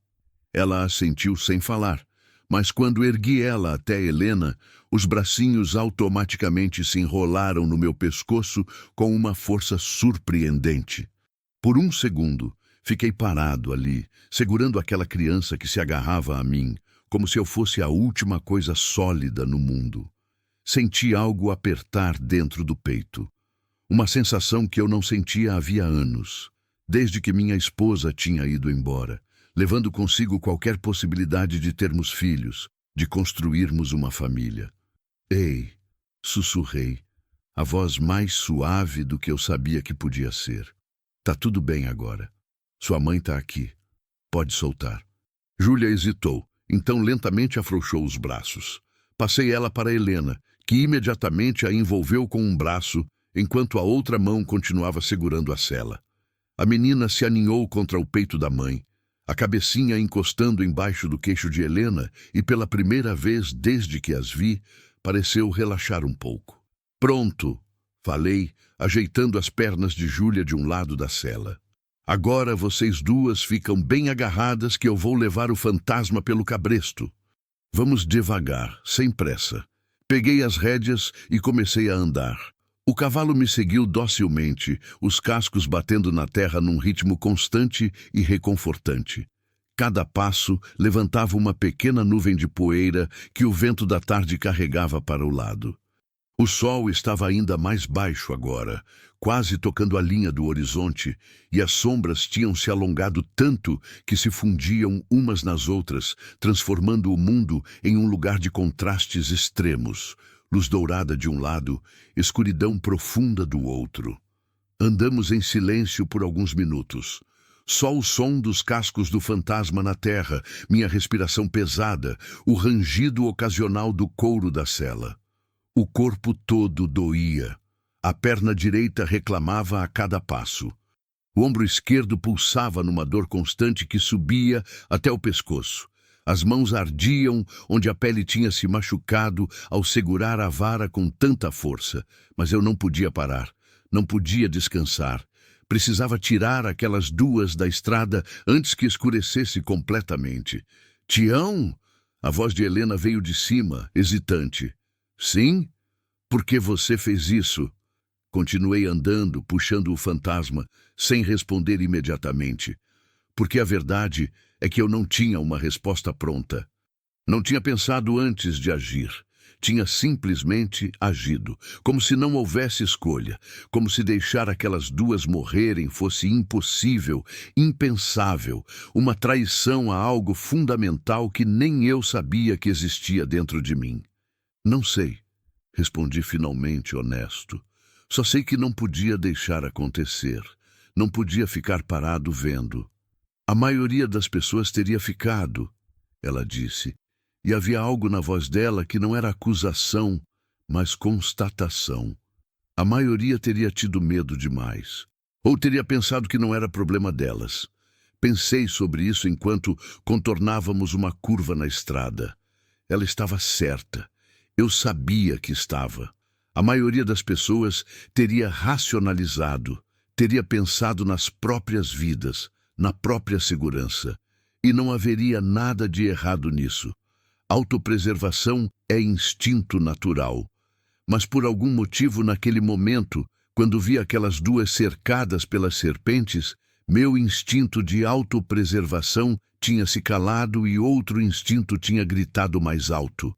Ela assentiu sem falar, mas quando ergui ela até Helena, os bracinhos automaticamente se enrolaram no meu pescoço com uma força surpreendente. Por um segundo, fiquei parado ali, segurando aquela criança que se agarrava a mim, como se eu fosse a última coisa sólida no mundo. Senti algo apertar dentro do peito. Uma sensação que eu não sentia havia anos, desde que minha esposa tinha ido embora, levando consigo qualquer possibilidade de termos filhos, de construirmos uma família. "Ei", sussurrei, a voz mais suave do que eu sabia que podia ser. "Tá tudo bem agora. Sua mãe tá aqui. Pode soltar." Júlia hesitou, então lentamente afrouxou os braços. Passei ela para Helena, que imediatamente a envolveu com um braço, enquanto a outra mão continuava segurando a sela. A menina se aninhou contra o peito da mãe, a cabecinha encostando embaixo do queixo de Helena, e pela primeira vez desde que as vi, pareceu relaxar um pouco. "Pronto", falei, ajeitando as pernas de Júlia de um lado da sela. Agora vocês duas ficam bem agarradas que eu vou levar o fantasma pelo cabresto. Vamos devagar, sem pressa. Peguei as rédeas e comecei a andar. O cavalo me seguiu docilmente, os cascos batendo na terra num ritmo constante e reconfortante. Cada passo levantava uma pequena nuvem de poeira que o vento da tarde carregava para o lado. O sol estava ainda mais baixo agora, quase tocando a linha do horizonte, e as sombras tinham se alongado tanto que se fundiam umas nas outras, transformando o mundo em um lugar de contrastes extremos, luz dourada de um lado, escuridão profunda do outro. Andamos em silêncio por alguns minutos. Só o som dos cascos do fantasma na terra, minha respiração pesada, o rangido ocasional do couro da sela. O corpo todo doía. A perna direita reclamava a cada passo. O ombro esquerdo pulsava numa dor constante que subia até o pescoço. As mãos ardiam onde a pele tinha se machucado ao segurar a vara com tanta força. Mas eu não podia parar, não podia descansar. Precisava tirar aquelas duas da estrada antes que escurecesse completamente. Tião? A voz de Helena veio de cima, hesitante. Sim? Por que você fez isso? Continuei andando, puxando o fantasma, sem responder imediatamente. Porque a verdade é que eu não tinha uma resposta pronta. Não tinha pensado antes de agir. Tinha simplesmente agido, como se não houvesse escolha, como se deixar aquelas duas morrerem fosse impossível, impensável, uma traição a algo fundamental que nem eu sabia que existia dentro de mim. Não sei, respondi finalmente honesto. Só sei que não podia deixar acontecer, não podia ficar parado vendo. A maioria das pessoas teria ficado, ela disse. E havia algo na voz dela que não era acusação, mas constatação. A maioria teria tido medo demais. Ou teria pensado que não era problema delas. Pensei sobre isso enquanto contornávamos uma curva na estrada. Ela estava certa. Eu sabia que estava. A maioria das pessoas teria racionalizado, teria pensado nas próprias vidas, na própria segurança. E não haveria nada de errado nisso. Autopreservação é instinto natural. Mas por algum motivo naquele momento, quando vi aquelas duas cercadas pelas serpentes, meu instinto de autopreservação tinha se calado e outro instinto tinha gritado mais alto.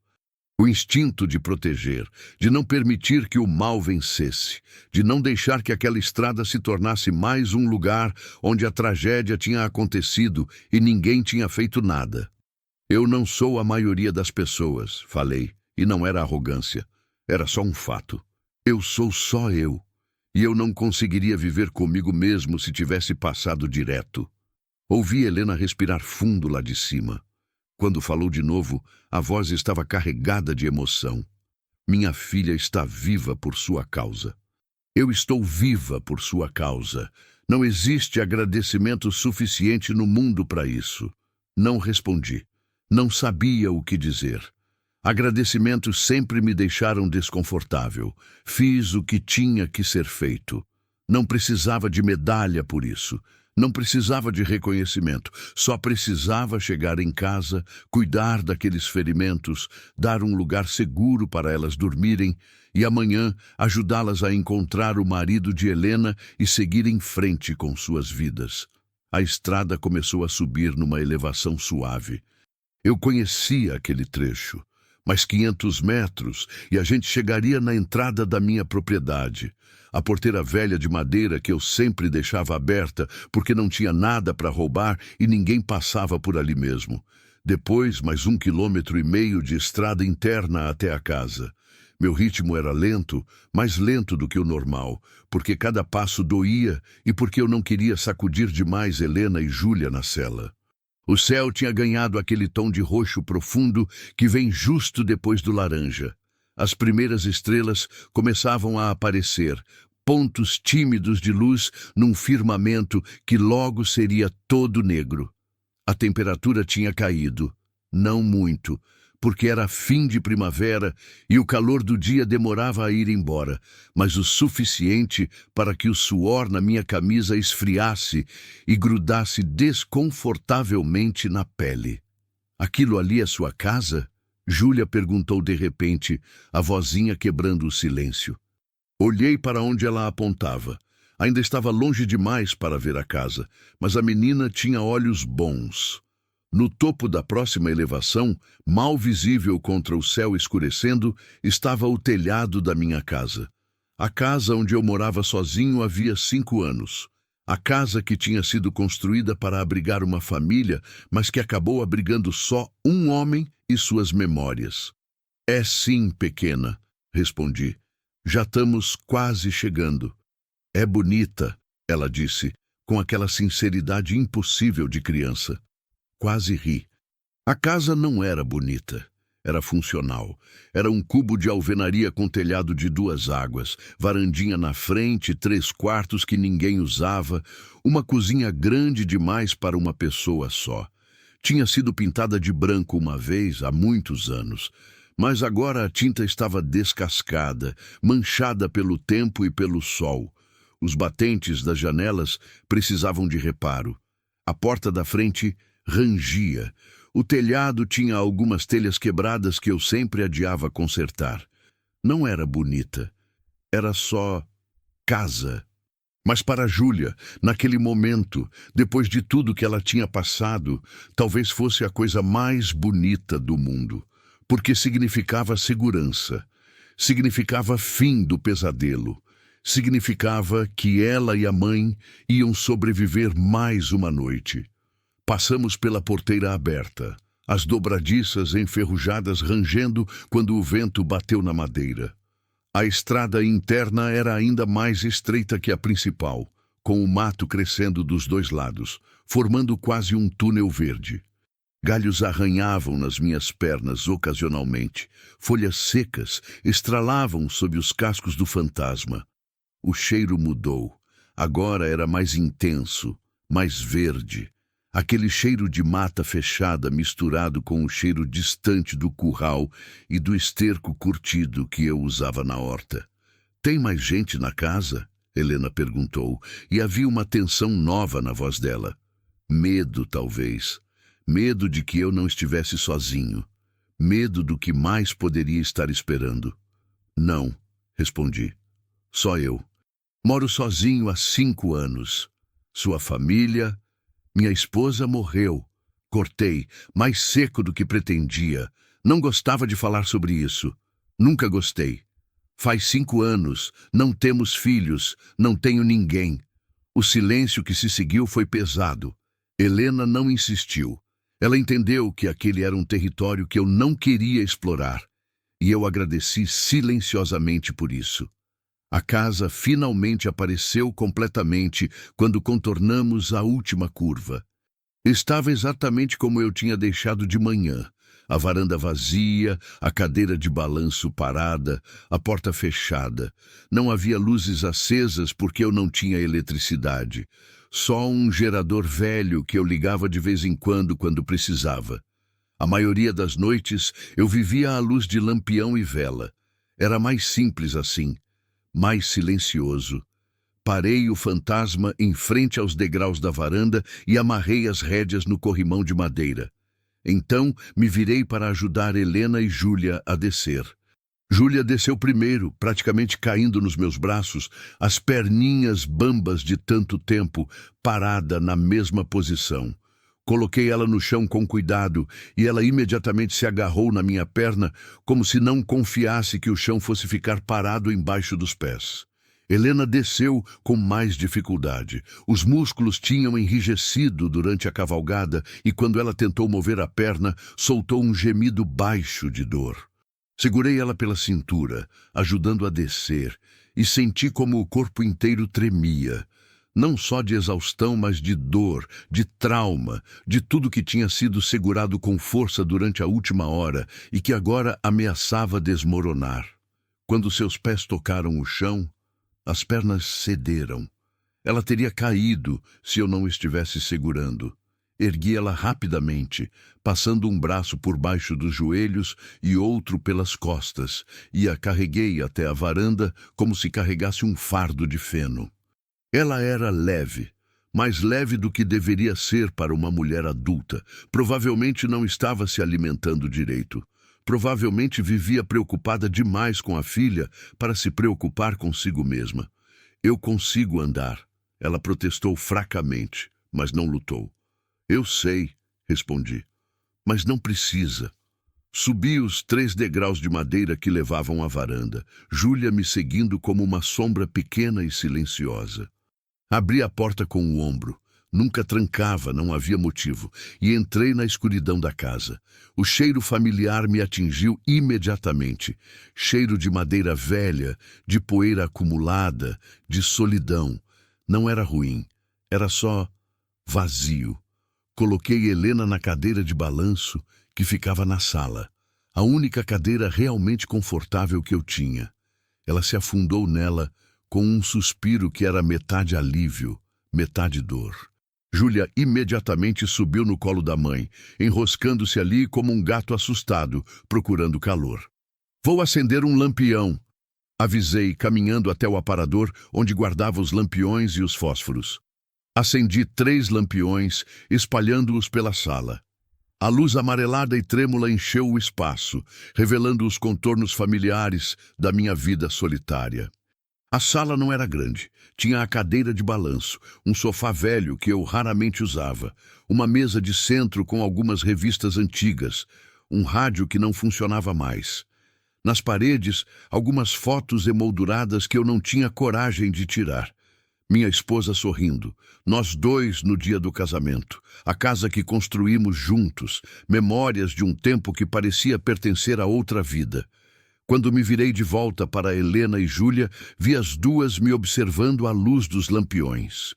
O instinto de proteger, de não permitir que o mal vencesse, de não deixar que aquela estrada se tornasse mais um lugar onde a tragédia tinha acontecido e ninguém tinha feito nada. Eu não sou a maioria das pessoas, falei, e não era arrogância, era só um fato. Eu sou só eu, e eu não conseguiria viver comigo mesmo se tivesse passado direto. Ouvi Helena respirar fundo lá de cima. Quando falou de novo, a voz estava carregada de emoção. Minha filha está viva por sua causa. Eu estou viva por sua causa. Não existe agradecimento suficiente no mundo para isso. Não respondi. Não sabia o que dizer. Agradecimentos sempre me deixaram desconfortável. Fiz o que tinha que ser feito. Não precisava de medalha por isso. Não precisava de reconhecimento. Só precisava chegar em casa, cuidar daqueles ferimentos, dar um lugar seguro para elas dormirem e amanhã ajudá-las a encontrar o marido de Helena e seguir em frente com suas vidas. A estrada começou a subir numa elevação suave. Eu conhecia aquele trecho, mais 500 metros, e a gente chegaria na entrada da minha propriedade. A porteira velha de madeira que eu sempre deixava aberta porque não tinha nada para roubar e ninguém passava por ali mesmo. Depois, mais 1,5 quilômetros de estrada interna até a casa. Meu ritmo era lento, mais lento do que o normal, porque cada passo doía e porque eu não queria sacudir demais Helena e Júlia na cela. O céu tinha ganhado aquele tom de roxo profundo que vem justo depois do laranja. As primeiras estrelas começavam a aparecer, pontos tímidos de luz num firmamento que logo seria todo negro. A temperatura tinha caído, não muito, porque era fim de primavera e o calor do dia demorava a ir embora, mas o suficiente para que o suor na minha camisa esfriasse e grudasse desconfortavelmente na pele. Aquilo ali é sua casa? Júlia perguntou de repente, a vozinha quebrando o silêncio. Olhei para onde ela apontava. Ainda estava longe demais para ver a casa, mas a menina tinha olhos bons. No topo da próxima elevação, mal visível contra o céu escurecendo, estava o telhado da minha casa. A casa onde eu morava sozinho havia 5 anos. A casa que tinha sido construída para abrigar uma família, mas que acabou abrigando só um homem e suas memórias. É sim, pequena, respondi. Já estamos quase chegando. É bonita, ela disse, com aquela sinceridade impossível de criança. Quase ri. A casa não era bonita. Era funcional. Era um cubo de alvenaria com telhado de 2 águas, varandinha na frente, 3 quartos que ninguém usava, uma cozinha grande demais para uma pessoa só. Tinha sido pintada de branco uma vez, há muitos anos, mas agora a tinta estava descascada, manchada pelo tempo e pelo sol. Os batentes das janelas precisavam de reparo. A porta da frente rangia. O telhado tinha algumas telhas quebradas que eu sempre adiava consertar. Não era bonita. Era só casa. Mas para Júlia, naquele momento, depois de tudo que ela tinha passado, talvez fosse a coisa mais bonita do mundo, porque significava segurança, significava fim do pesadelo, significava que ela e a mãe iam sobreviver mais uma noite. Passamos pela porteira aberta, as dobradiças enferrujadas rangendo quando o vento bateu na madeira. A estrada interna era ainda mais estreita que a principal, com o mato crescendo dos 2 lados, formando quase um túnel verde. Galhos arranhavam nas minhas pernas ocasionalmente. Folhas secas estralavam sob os cascos do fantasma. O cheiro mudou. Agora era mais intenso, mais verde. Aquele cheiro de mata fechada misturado com o cheiro distante do curral e do esterco curtido que eu usava na horta. "Tem mais gente na casa?" Helena perguntou, e havia uma tensão nova na voz dela. Medo, talvez. Medo de que eu não estivesse sozinho. Medo do que mais poderia estar esperando. "Não", respondi. "Só eu. Moro sozinho há 5 anos. Sua família... Minha esposa morreu. Cortei, mais seco do que pretendia. Não gostava de falar sobre isso. Nunca gostei. Faz 5 anos, não temos filhos, não tenho ninguém." O silêncio que se seguiu foi pesado. Helena não insistiu. Ela entendeu que aquele era um território que eu não queria explorar, e eu agradeci silenciosamente por isso. A casa finalmente apareceu completamente quando contornamos a última curva. Estava exatamente como eu tinha deixado de manhã. A varanda vazia, a cadeira de balanço parada, a porta fechada. Não havia luzes acesas porque eu não tinha eletricidade. Só um gerador velho que eu ligava de vez em quando precisava. A maioria das noites eu vivia à luz de lampião e vela. Era mais simples assim. Mais silencioso. Parei o fantasma em frente aos degraus da varanda e amarrei as rédeas no corrimão de madeira. Então me virei para ajudar Helena e Júlia a descer. Júlia desceu primeiro, praticamente caindo nos meus braços, as perninhas bambas de tanto tempo, parada na mesma posição. Coloquei ela no chão com cuidado e ela imediatamente se agarrou na minha perna, como se não confiasse que o chão fosse ficar parado embaixo dos pés. Helena desceu com mais dificuldade. Os músculos tinham enrijecido durante a cavalgada e quando ela tentou mover a perna, soltou um gemido baixo de dor. Segurei ela pela cintura, ajudando a descer, e senti como o corpo inteiro tremia. Não só de exaustão, mas de dor, de trauma, de tudo que tinha sido segurado com força durante a última hora e que agora ameaçava desmoronar. Quando seus pés tocaram o chão, as pernas cederam. Ela teria caído se eu não estivesse segurando. Ergui ela rapidamente, passando um braço por baixo dos joelhos e outro pelas costas, e a carreguei até a varanda como se carregasse um fardo de feno. Ela era leve, mais leve do que deveria ser para uma mulher adulta. Provavelmente não estava se alimentando direito. Provavelmente vivia preocupada demais com a filha para se preocupar consigo mesma. Eu consigo andar, ela protestou fracamente, mas não lutou. Eu sei, respondi, mas não precisa. Subi os 3 degraus de madeira que levavam à varanda, Júlia me seguindo como uma sombra pequena e silenciosa. Abri a porta com o ombro. Nunca trancava, não havia motivo, e entrei na escuridão da casa. O cheiro familiar me atingiu imediatamente. Cheiro de madeira velha, de poeira acumulada, de solidão. Não era ruim, era só vazio. Coloquei Helena na cadeira de balanço que ficava na sala, a única cadeira realmente confortável que eu tinha. Ela se afundou nela com um suspiro que era metade alívio, metade dor. Júlia imediatamente subiu no colo da mãe, enroscando-se ali como um gato assustado, procurando calor. Vou acender um lampião, avisei, caminhando até o aparador onde guardava os lampiões e os fósforos. Acendi 3 lampiões, espalhando-os pela sala. A luz amarelada e trêmula encheu o espaço, revelando os contornos familiares da minha vida solitária. A sala não era grande. Tinha a cadeira de balanço, um sofá velho que eu raramente usava, uma mesa de centro com algumas revistas antigas, um rádio que não funcionava mais. Nas paredes, algumas fotos emolduradas que eu não tinha coragem de tirar. Minha esposa sorrindo, nós 2 no dia do casamento, a casa que construímos juntos, memórias de um tempo que parecia pertencer a outra vida. Quando me virei de volta para Helena e Júlia, vi as 2 me observando à luz dos lampiões.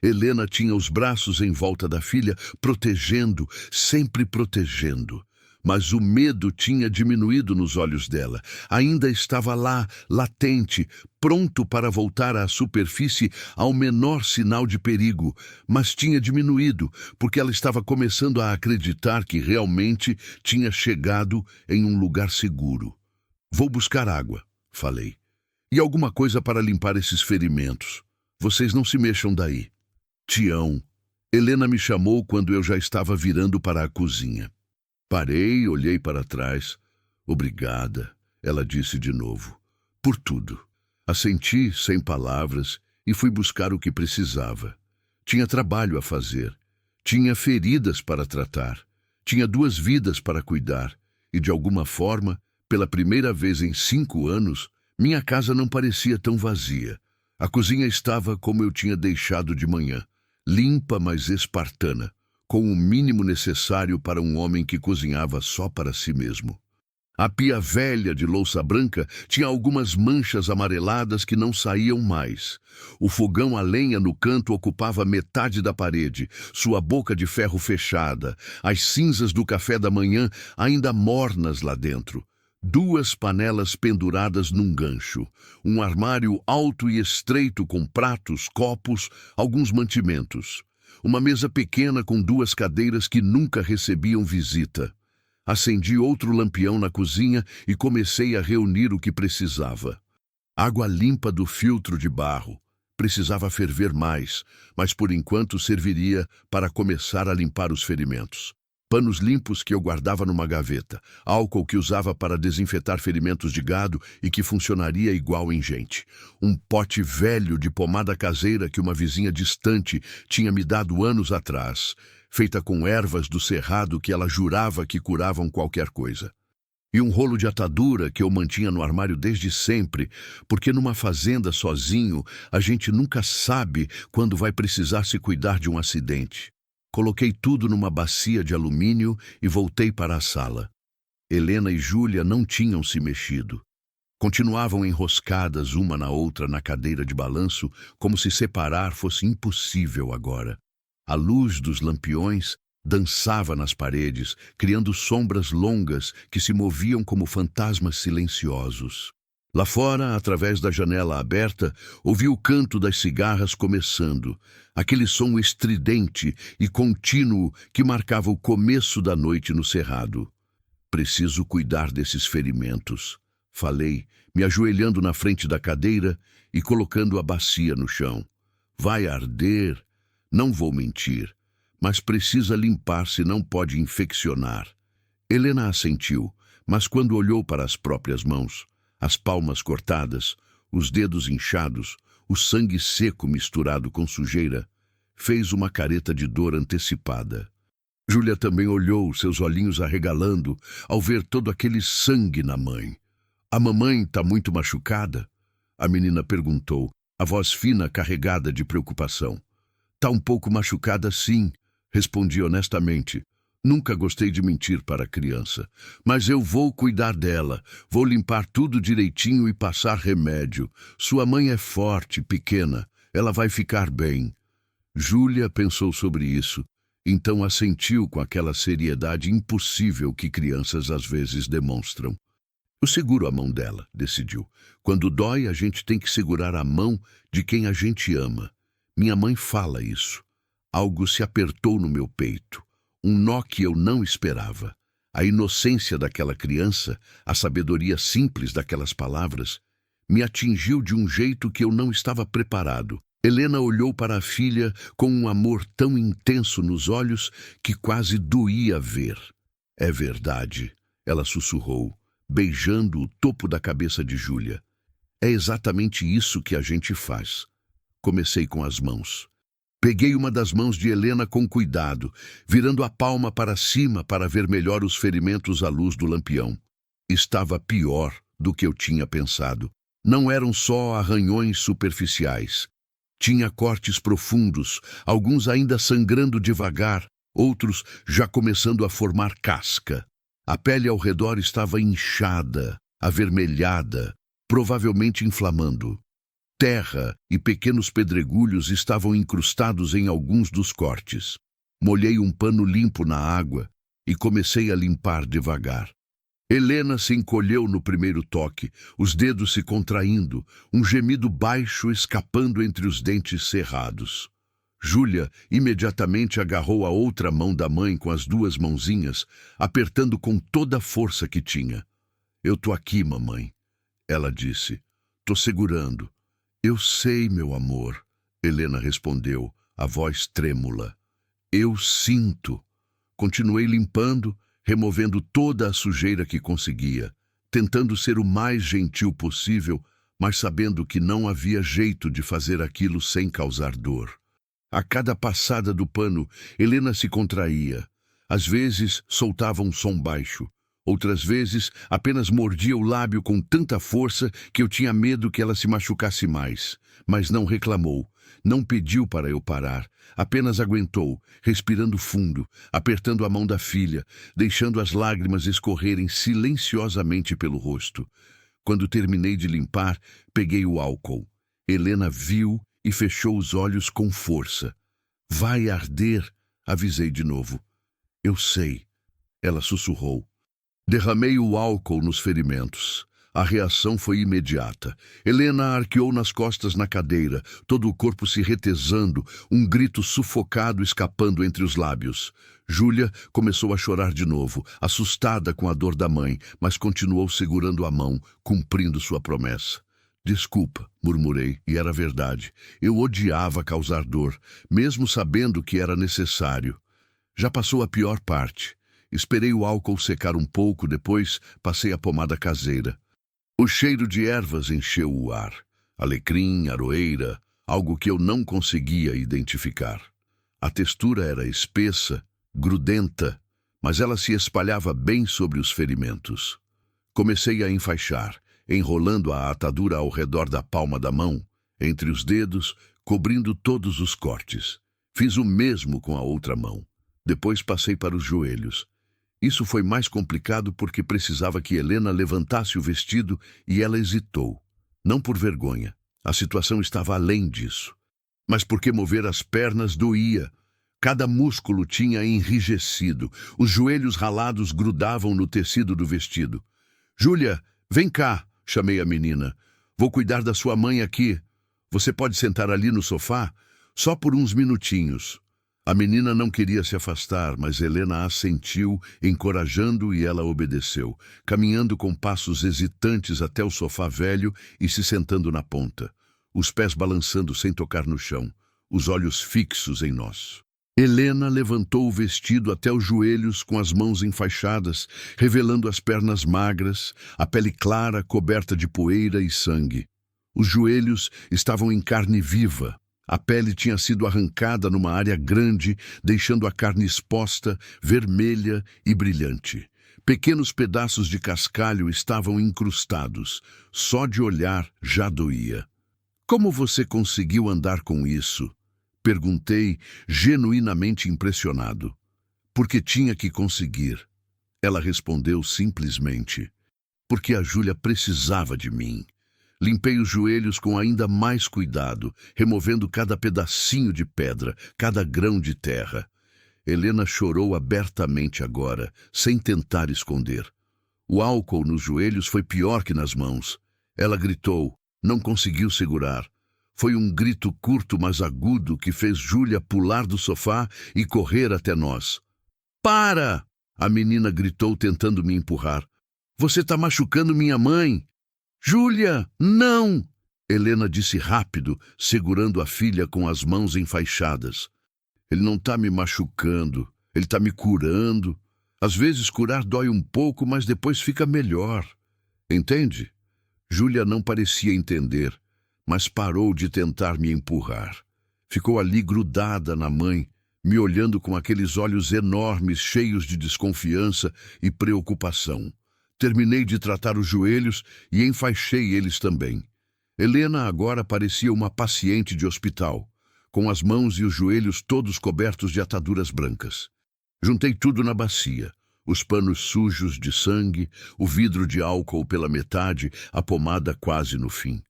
Helena tinha os braços em volta da filha, protegendo, sempre protegendo. Mas o medo tinha diminuído nos olhos dela. Ainda estava lá, latente, pronto para voltar à superfície ao menor sinal de perigo, mas tinha diminuído, porque ela estava começando a acreditar que realmente tinha chegado em um lugar seguro. Vou buscar água, falei. E alguma coisa para limpar esses ferimentos. Vocês não se mexam daí. Tião. Helena me chamou quando eu já estava virando para a cozinha. Parei, olhei para trás. Obrigada, ela disse de novo. Por tudo. Assenti, sem palavras, e fui buscar o que precisava. Tinha trabalho a fazer. Tinha feridas para tratar. Tinha 2 vidas para cuidar. E, de alguma forma, pela primeira vez em 5 anos, minha casa não parecia tão vazia. A cozinha estava como eu tinha deixado de manhã, limpa, mas espartana, com o mínimo necessário para um homem que cozinhava só para si mesmo. A pia velha de louça branca tinha algumas manchas amareladas que não saíam mais. O fogão a lenha no canto ocupava metade da parede, sua boca de ferro fechada, as cinzas do café da manhã ainda mornas lá dentro. 2 panelas penduradas num gancho, um armário alto e estreito com pratos, copos, alguns mantimentos. Uma mesa pequena com 2 cadeiras que nunca recebiam visita. Acendi outro lampião na cozinha e comecei a reunir o que precisava. Água limpa do filtro de barro. Precisava ferver mais, mas por enquanto serviria para começar a limpar os ferimentos. Panos limpos que eu guardava numa gaveta, álcool que usava para desinfetar ferimentos de gado e que funcionaria igual em gente. Um pote velho de pomada caseira que uma vizinha distante tinha me dado anos atrás, feita com ervas do cerrado que ela jurava que curavam qualquer coisa. E um rolo de atadura que eu mantinha no armário desde sempre, porque numa fazenda sozinho a gente nunca sabe quando vai precisar se cuidar de um acidente. Coloquei tudo numa bacia de alumínio e voltei para a sala. Helena e Júlia não tinham se mexido. Continuavam enroscadas uma na outra na cadeira de balanço, como se separar fosse impossível agora. A luz dos lampiões dançava nas paredes, criando sombras longas que se moviam como fantasmas silenciosos. Lá fora, através da janela aberta, ouvi o canto das cigarras começando, aquele som estridente e contínuo que marcava o começo da noite no cerrado. Preciso cuidar desses ferimentos, falei, me ajoelhando na frente da cadeira e colocando a bacia no chão. Vai arder, não vou mentir, mas precisa limpar se não pode infeccionar. Helena assentiu, mas quando olhou para as próprias mãos, as palmas cortadas, os dedos inchados, o sangue seco misturado com sujeira, fez uma careta de dor antecipada. Júlia também olhou, seus olhinhos arregalando, ao ver todo aquele sangue na mãe. A mamãe está muito machucada? A menina perguntou, a voz fina carregada de preocupação. Tá um pouco machucada, sim, respondi honestamente. Nunca gostei de mentir para a criança, mas eu vou cuidar dela, vou limpar tudo direitinho e passar remédio. Sua mãe é forte, pequena, ela vai ficar bem. Júlia pensou sobre isso, então assentiu com aquela seriedade impossível que crianças às vezes demonstram. Eu seguro a mão dela, decidiu. Quando dói, a gente tem que segurar a mão de quem a gente ama. Minha mãe fala isso. Algo se apertou no meu peito. Um nó que eu não esperava. A inocência daquela criança, a sabedoria simples daquelas palavras, me atingiu de um jeito que eu não estava preparado. Helena olhou para a filha com um amor tão intenso nos olhos que quase doía ver. É verdade, ela sussurrou, beijando o topo da cabeça de Júlia. É exatamente isso que a gente faz. Comecei com as mãos. Peguei uma das mãos de Helena com cuidado, virando a palma para cima para ver melhor os ferimentos à luz do lampião. Estava pior do que eu tinha pensado. Não eram só arranhões superficiais. Tinha cortes profundos, alguns ainda sangrando devagar, outros já começando a formar casca. A pele ao redor estava inchada, avermelhada, provavelmente inflamando. Terra e pequenos pedregulhos estavam incrustados em alguns dos cortes. Molhei um pano limpo na água e comecei a limpar devagar. Helena se encolheu no primeiro toque, os dedos se contraindo, um gemido baixo escapando entre os dentes cerrados. Júlia imediatamente agarrou a outra mão da mãe com as duas mãozinhas, apertando com toda a força que tinha. Eu tô aqui, mamãe, ela disse. Tô segurando. Eu sei, meu amor, Helena respondeu, a voz trêmula. Eu sinto. Continuei limpando, removendo toda a sujeira que conseguia, tentando ser o mais gentil possível, mas sabendo que não havia jeito de fazer aquilo sem causar dor. A cada passada do pano, Helena se contraía. Às vezes, soltava um som baixo. Outras vezes, apenas mordia o lábio com tanta força que eu tinha medo que ela se machucasse mais. Mas não reclamou, não pediu para eu parar. Apenas aguentou, respirando fundo, apertando a mão da filha, deixando as lágrimas escorrerem silenciosamente pelo rosto. Quando terminei de limpar, peguei o álcool. Helena viu e fechou os olhos com força. Vai arder, avisei de novo. Eu sei, ela sussurrou. Derramei o álcool nos ferimentos. A reação foi imediata. Helena arqueou nas costas na cadeira, todo o corpo se retesando, um grito sufocado escapando entre os lábios. Júlia começou a chorar de novo, assustada com a dor da mãe, mas continuou segurando a mão, cumprindo sua promessa. Desculpa, murmurei, e era verdade. Eu odiava causar dor, mesmo sabendo que era necessário. Já passou a pior parte. Esperei o álcool secar um pouco, depois passei a pomada caseira. O cheiro de ervas encheu o ar. Alecrim, aroeira, algo que eu não conseguia identificar. A textura era espessa, grudenta, mas ela se espalhava bem sobre os ferimentos. Comecei a enfaixar, enrolando a atadura ao redor da palma da mão, entre os dedos, cobrindo todos os cortes. Fiz o mesmo com a outra mão. Depois passei para os joelhos. Isso foi mais complicado porque precisava que Helena levantasse o vestido e ela hesitou. Não por vergonha. A situação estava além disso. Mas porque mover as pernas doía. Cada músculo tinha enrijecido. Os joelhos ralados grudavam no tecido do vestido. Júlia, vem cá, chamei a menina. Vou cuidar da sua mãe aqui. Você pode sentar ali no sofá? Só por uns minutinhos. A menina não queria se afastar, mas Helena assentiu, encorajando, e ela obedeceu, caminhando com passos hesitantes até o sofá velho e se sentando na ponta, os pés balançando sem tocar no chão, os olhos fixos em nós. Helena levantou o vestido até os joelhos com as mãos enfaixadas, revelando as pernas magras, a pele clara coberta de poeira e sangue. Os joelhos estavam em carne viva. A pele tinha sido arrancada numa área grande, deixando a carne exposta, vermelha e brilhante. Pequenos pedaços de cascalho estavam incrustados. Só de olhar já doía. Como você conseguiu andar com isso? Perguntei, genuinamente impressionado. Porque tinha que conseguir. Ela respondeu simplesmente. Porque a Júlia precisava de mim. Limpei os joelhos com ainda mais cuidado, removendo cada pedacinho de pedra, cada grão de terra. Helena chorou abertamente agora, sem tentar esconder. O álcool nos joelhos foi pior que nas mãos. Ela gritou, não conseguiu segurar. Foi um grito curto, mas agudo, que fez Júlia pular do sofá e correr até nós. Para! A menina gritou, tentando me empurrar. Você está machucando minha mãe! Júlia, não! Helena disse rápido, segurando a filha com as mãos enfaixadas. Ele não está me machucando, ele está me curando. Às vezes curar dói um pouco, mas depois fica melhor. Entende? Júlia não parecia entender, mas parou de tentar me empurrar. Ficou ali grudada na mãe, me olhando com aqueles olhos enormes, cheios de desconfiança e preocupação. Terminei de tratar os joelhos e enfaixei eles também. Helena agora parecia uma paciente de hospital, com as mãos e os joelhos todos cobertos de ataduras brancas. Juntei tudo na bacia, os panos sujos de sangue, o vidro de álcool pela metade, a pomada quase no fim.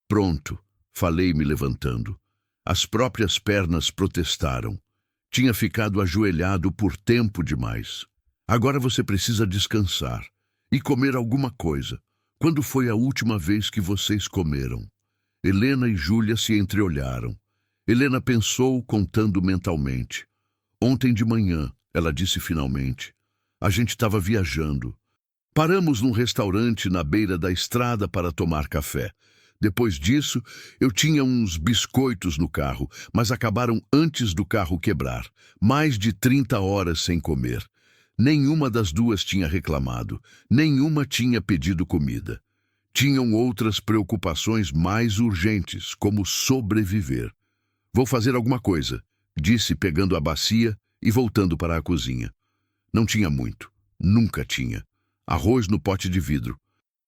Pronto, falei me levantando. As próprias pernas protestaram. Tinha ficado ajoelhado por tempo demais. Agora você precisa descansar. E comer alguma coisa. Quando foi a última vez que vocês comeram? Helena e Júlia se entreolharam. Helena pensou, contando mentalmente. Ontem de manhã, ela disse finalmente. A gente estava viajando. Paramos num restaurante na beira da estrada para tomar café. Depois disso, eu tinha uns biscoitos no carro, mas acabaram antes do carro quebrar. Mais de 30 horas sem comer. Nenhuma das duas tinha reclamado, nenhuma tinha pedido comida. Tinham outras preocupações mais urgentes, como sobreviver. Vou fazer alguma coisa, disse pegando a bacia e voltando para a cozinha. Não tinha muito, nunca tinha. Arroz no pote de vidro.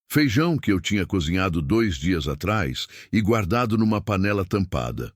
Feijão que eu tinha cozinhado 2 dias atrás e guardado numa panela tampada.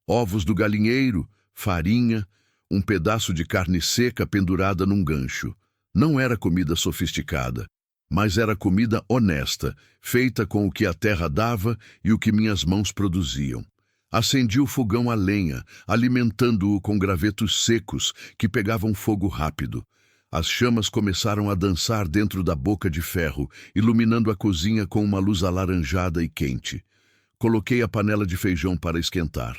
Ovos do galinheiro, farinha, um pedaço de carne seca pendurada num gancho. Não era comida sofisticada, mas era comida honesta, feita com o que a terra dava e o que minhas mãos produziam. Acendi o fogão a lenha, alimentando-o com gravetos secos que pegavam fogo rápido. As chamas começaram a dançar dentro da boca de ferro, iluminando a cozinha com uma luz alaranjada e quente. Coloquei a panela de feijão para esquentar.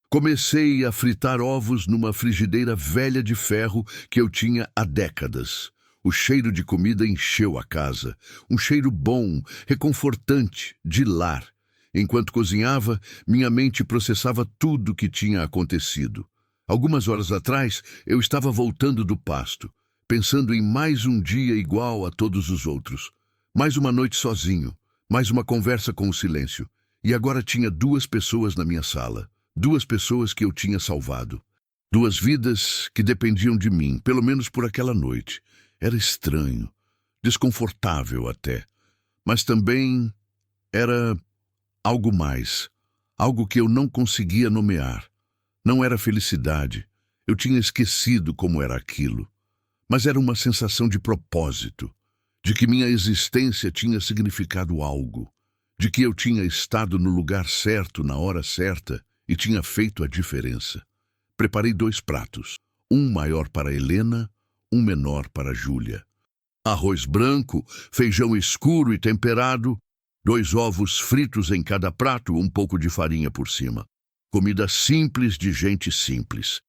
Comecei a fritar ovos numa frigideira velha de ferro que eu tinha há décadas. O cheiro de comida encheu a casa. Um cheiro bom, reconfortante, de lar. Enquanto cozinhava, minha mente processava tudo o que tinha acontecido. Algumas horas atrás, eu estava voltando do pasto, pensando em mais um dia igual a todos os outros. Mais uma noite sozinho, mais uma conversa com o silêncio. E agora tinha 2 pessoas na minha sala. 2 pessoas que eu tinha salvado. 2 vidas que dependiam de mim, pelo menos por aquela noite. Era estranho, desconfortável até. Mas também era algo mais. Algo que eu não conseguia nomear. Não era felicidade. Eu tinha esquecido como era aquilo. Mas era uma sensação de propósito. De que minha existência tinha significado algo. De que eu tinha estado no lugar certo, na hora certa, e tinha feito a diferença. Preparei 2 pratos, um maior para Helena, um menor para Júlia. Arroz branco, feijão escuro e temperado, 2 ovos fritos em cada prato, um pouco de farinha por cima. Comida simples de gente simples,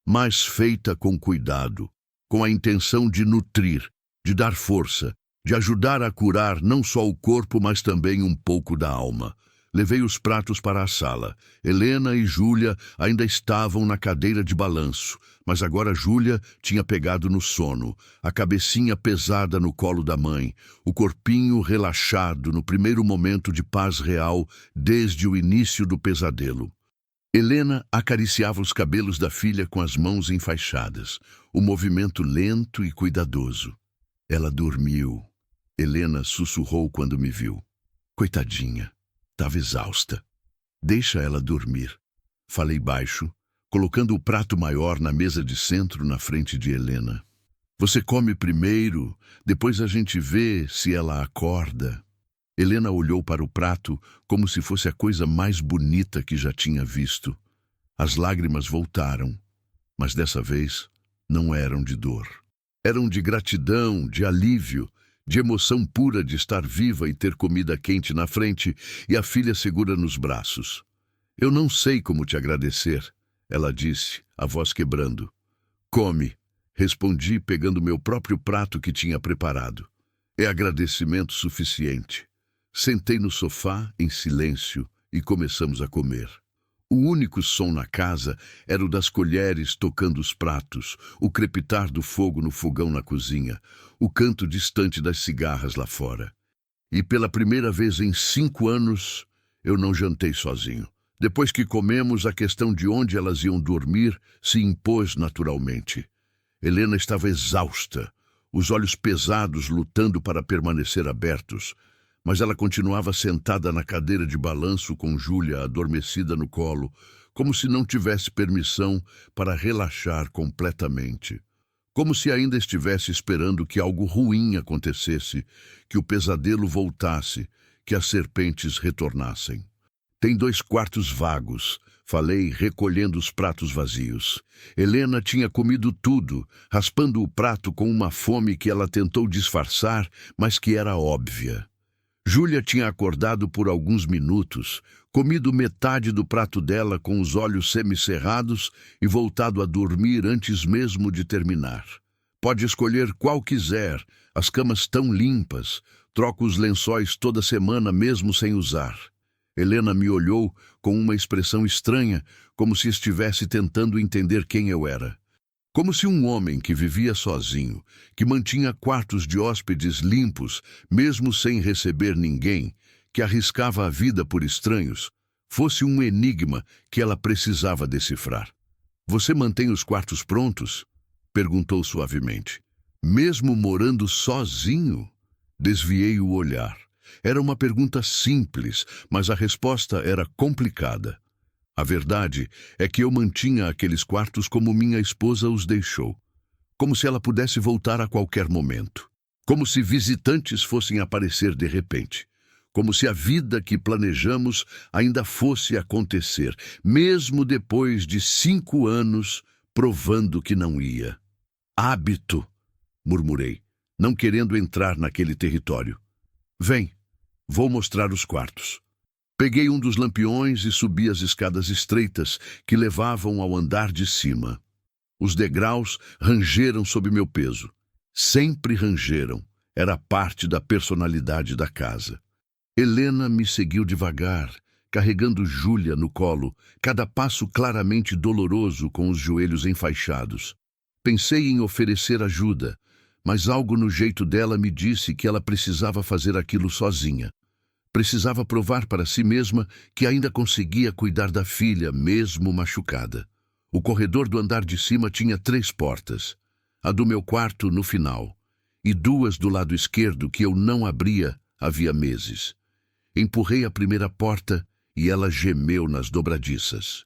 mas feita com cuidado, com a intenção de nutrir, de dar força, de ajudar a curar não só o corpo, mas também um pouco da alma. Levei os pratos para a sala. Helena e Júlia ainda estavam na cadeira de balanço, mas agora Júlia tinha pegado no sono, a cabecinha pesada no colo da mãe, o corpinho relaxado no primeiro momento de paz real desde o início do pesadelo. Helena acariciava os cabelos da filha com as mãos enfaixadas, o movimento lento e cuidadoso. Ela dormiu. Helena sussurrou quando me viu. Coitadinha, estava exausta. Deixa ela dormir. Falei baixo, colocando o prato maior na mesa de centro na frente de Helena. Você come primeiro, depois a gente vê se ela acorda. Helena olhou para o prato como se fosse a coisa mais bonita que já tinha visto. As lágrimas voltaram, mas dessa vez não eram de dor. Eram de gratidão, de alívio, de emoção pura de estar viva e ter comida quente na frente e a filha segura nos braços. Eu não sei como te agradecer, ela disse, a voz quebrando. Come, respondi pegando meu próprio prato que tinha preparado. É agradecimento suficiente. Sentei no sofá, em silêncio, e começamos a comer. O único som na casa era o das colheres tocando os pratos, o crepitar do fogo no fogão na cozinha, o canto distante das cigarras lá fora. E pela primeira vez em 5 anos, eu não jantei sozinho. Depois que comemos, a questão de onde elas iam dormir se impôs naturalmente. Helena estava exausta, os olhos pesados lutando para permanecer abertos, mas ela continuava sentada na cadeira de balanço com Júlia adormecida no colo, como se não tivesse permissão para relaxar completamente. Como se ainda estivesse esperando que algo ruim acontecesse, que o pesadelo voltasse, que as serpentes retornassem. Tem 2 quartos vagos, falei, recolhendo os pratos vazios. Helena tinha comido tudo, raspando o prato com uma fome que ela tentou disfarçar, mas que era óbvia. Júlia tinha acordado por alguns minutos, comido metade do prato dela com os olhos semicerrados e voltado a dormir antes mesmo de terminar. Pode escolher qual quiser, as camas estão limpas, troco os lençóis toda semana mesmo sem usar. Helena me olhou com uma expressão estranha, como se estivesse tentando entender quem eu era. Como se um homem que vivia sozinho, que mantinha quartos de hóspedes limpos, mesmo sem receber ninguém, que arriscava a vida por estranhos, fosse um enigma que ela precisava decifrar. Você mantém os quartos prontos? Perguntou suavemente. Mesmo morando sozinho? Desviei o olhar. Era uma pergunta simples, mas a resposta era complicada. A verdade é que eu mantinha aqueles quartos como minha esposa os deixou. Como se ela pudesse voltar a qualquer momento. Como se visitantes fossem aparecer de repente. Como se a vida que planejamos ainda fosse acontecer, mesmo depois de 5 anos, provando que não ia. Hábito, murmurei, não querendo entrar naquele território. Vem, vou mostrar os quartos. Peguei um dos lampiões e subi as escadas estreitas que levavam ao andar de cima. Os degraus rangeram sob meu peso. Sempre rangeram. Era parte da personalidade da casa. Helena me seguiu devagar, carregando Júlia no colo, cada passo claramente doloroso com os joelhos enfaixados. Pensei em oferecer ajuda, mas algo no jeito dela me disse que ela precisava fazer aquilo sozinha. Precisava provar para si mesma que ainda conseguia cuidar da filha, mesmo machucada. O corredor do andar de cima tinha 3 portas. A do meu quarto no final, e 2 do lado esquerdo que eu não abria havia meses. Empurrei a primeira porta e ela gemeu nas dobradiças.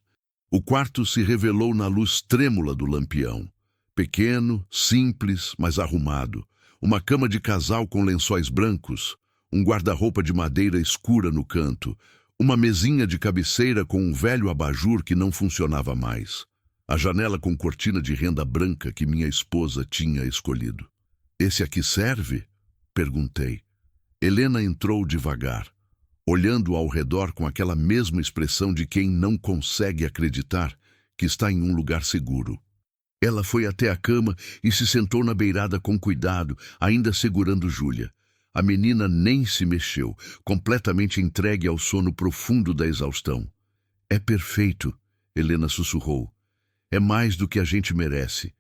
O quarto se revelou na luz trêmula do lampião. Pequeno, simples, mas arrumado. Uma cama de casal com lençóis brancos, um guarda-roupa de madeira escura no canto, uma mesinha de cabeceira com um velho abajur que não funcionava mais. A janela com cortina de renda branca que minha esposa tinha escolhido. "Esse aqui serve?" perguntei. Helena entrou devagar. olhando ao redor com aquela mesma expressão de quem não consegue acreditar que está em um lugar seguro. Ela foi até a cama e se sentou na beirada com cuidado, ainda segurando Júlia. A menina nem se mexeu, completamente entregue ao sono profundo da exaustão. É perfeito, Helena sussurrou. É mais do que a gente merece.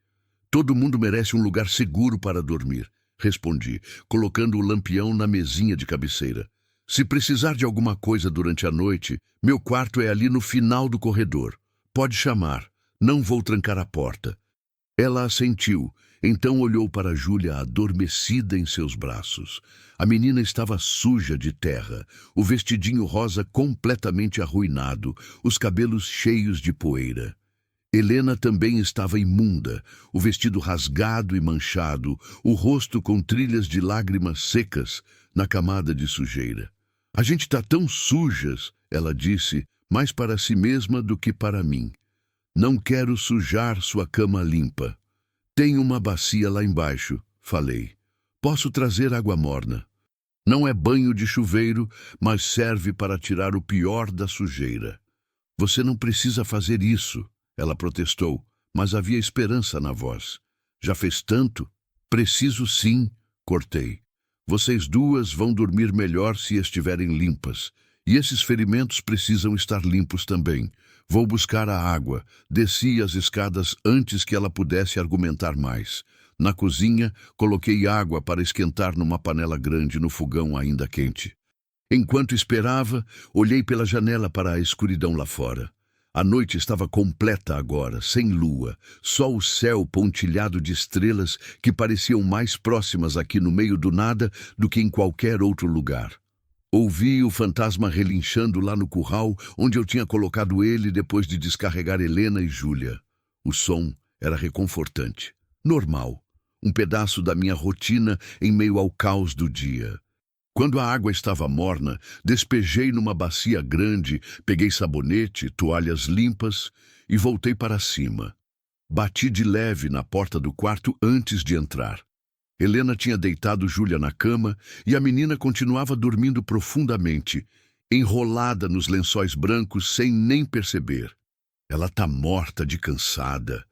Todo mundo merece um lugar seguro para dormir, respondi, colocando o lampião na mesinha de cabeceira. Se precisar de alguma coisa durante a noite, meu quarto é ali no final do corredor. Pode chamar, não vou trancar a porta. Ela assentiu, então olhou para Júlia adormecida em seus braços. A menina estava suja de terra, o vestidinho rosa completamente arruinado, os cabelos cheios de poeira. Helena também estava imunda, o vestido rasgado e manchado, o rosto com trilhas de lágrimas secas na camada de sujeira. A gente está tão sujas, ela disse, mais para si mesma do que para mim. Não quero sujar sua cama limpa. Tem uma bacia lá embaixo, falei. Posso trazer água morna. Não é banho de chuveiro, mas serve para tirar o pior da sujeira. Você não precisa fazer isso, ela protestou, mas havia esperança na voz. Já fez tanto? Preciso sim, cortei. Vocês duas vão dormir melhor se estiverem limpas. E esses ferimentos precisam estar limpos também. Vou buscar a água. Desci as escadas antes que ela pudesse argumentar mais. Na cozinha, coloquei água para esquentar numa panela grande no fogão ainda quente. Enquanto esperava, olhei pela janela para a escuridão lá fora. A noite estava completa agora, sem lua, só o céu pontilhado de estrelas que pareciam mais próximas aqui no meio do nada do que em qualquer outro lugar. Ouvi o fantasma relinchando lá no curral, onde eu tinha colocado ele depois de descarregar Helena e Júlia. O som era reconfortante, normal, um pedaço da minha rotina em meio ao caos do dia. Quando a água estava morna, despejei numa bacia grande, peguei sabonete, toalhas limpas e voltei para cima. Bati de leve na porta do quarto antes de entrar. Helena tinha deitado Júlia na cama e a menina continuava dormindo profundamente, enrolada nos lençóis brancos sem nem perceber. Ela tá morta de cansada,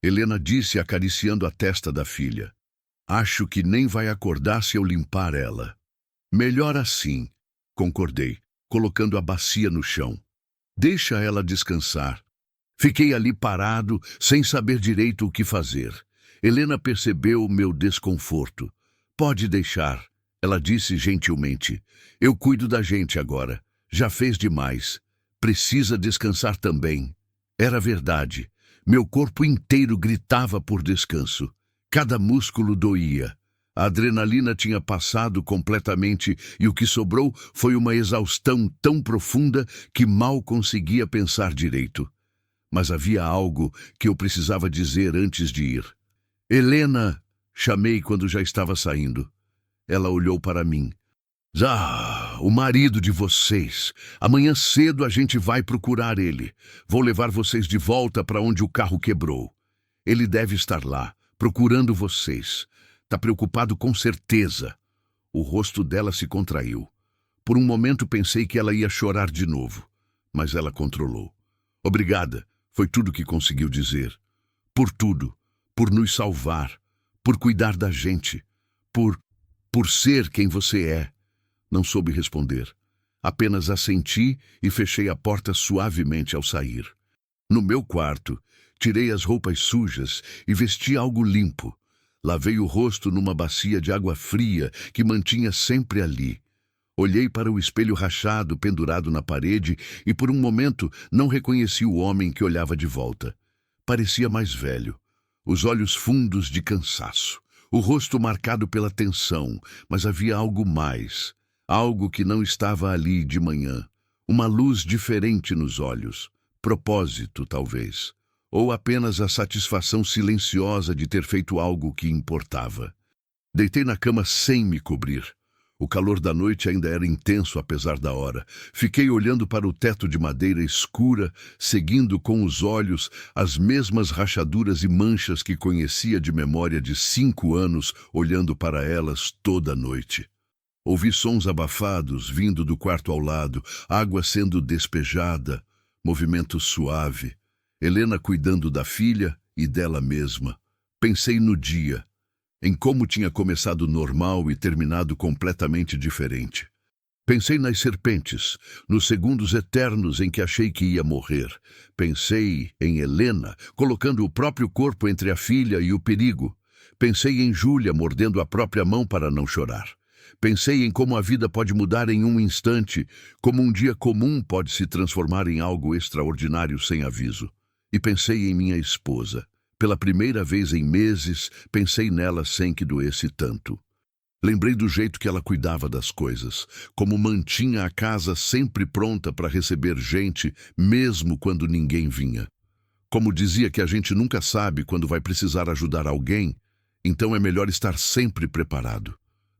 Helena disse acariciando a testa da filha. Acho que nem vai acordar se eu limpar ela. Melhor assim, concordei, colocando a bacia no chão. Deixa ela descansar. Fiquei ali parado, sem saber direito o que fazer. Helena percebeu meu desconforto. Pode deixar, ela disse gentilmente. Eu cuido da gente agora. Já fez demais. Precisa descansar também. Era verdade. Meu corpo inteiro gritava por descanso. Cada músculo doía. A adrenalina tinha passado completamente e o que sobrou foi uma exaustão tão profunda que mal conseguia pensar direito. Mas havia algo que eu precisava dizer antes de ir. Helena, chamei quando já estava saindo. Ela olhou para mim. O marido de vocês. Amanhã cedo a gente vai procurar ele. Vou levar vocês de volta para onde o carro quebrou. Ele deve estar lá, procurando vocês. Tá preocupado com certeza. O rosto dela se contraiu. Por um momento pensei que ela ia chorar de novo, mas ela controlou. Obrigada, foi tudo que conseguiu dizer. Por tudo. Por nos salvar, por cuidar da gente, por ser quem você é. Não soube responder. Apenas assenti e fechei a porta suavemente ao sair. No meu quarto, tirei as roupas sujas e vesti algo limpo. Lavei o rosto numa bacia de água fria que mantinha sempre ali. Olhei para o espelho rachado pendurado na parede e por um momento não reconheci o homem que olhava de volta. Parecia mais velho. Os olhos fundos de cansaço, o rosto marcado pela tensão, mas havia algo mais, algo que não estava ali de manhã, uma luz diferente nos olhos, propósito talvez, ou apenas a satisfação silenciosa de ter feito algo que importava. Deitei na cama sem me cobrir. O calor da noite ainda era intenso apesar da hora. Fiquei olhando para o teto de madeira escura, seguindo com os olhos as mesmas rachaduras e manchas que conhecia de memória de 5 anos, olhando para elas toda noite. Ouvi sons abafados vindo do quarto ao lado, água sendo despejada, movimento suave. Helena cuidando da filha e dela mesma. Pensei no dia, em como tinha começado normal e terminado completamente diferente. Pensei nas serpentes, nos segundos eternos em que achei que ia morrer. Pensei em Helena, colocando o próprio corpo entre a filha e o perigo. Pensei em Júlia mordendo a própria mão para não chorar. Pensei em como a vida pode mudar em um instante, como um dia comum pode se transformar em algo extraordinário sem aviso. E pensei em minha esposa. Pela primeira vez em meses, pensei nela sem que doesse tanto. Lembrei do jeito que ela cuidava das coisas, como mantinha a casa sempre pronta para receber gente, mesmo quando ninguém vinha. Como dizia que a gente nunca sabe quando vai precisar ajudar alguém, então é melhor estar sempre preparado.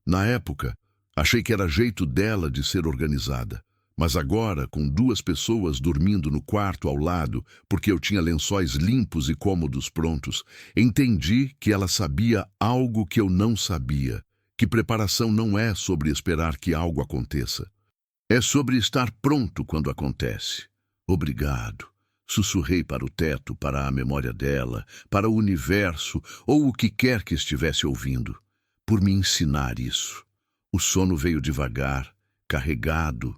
Na época, achei que era jeito dela de ser organizada, mas agora, com 2 pessoas dormindo no quarto ao lado, porque eu tinha lençóis limpos e cômodos prontos, entendi que ela sabia algo que eu não sabia, que preparação não é sobre esperar que algo aconteça. É sobre estar pronto quando acontece. Obrigado. Sussurrei para o teto, para a memória dela, para o universo ou o que quer que estivesse ouvindo, por me ensinar isso. O sono veio devagar, carregado,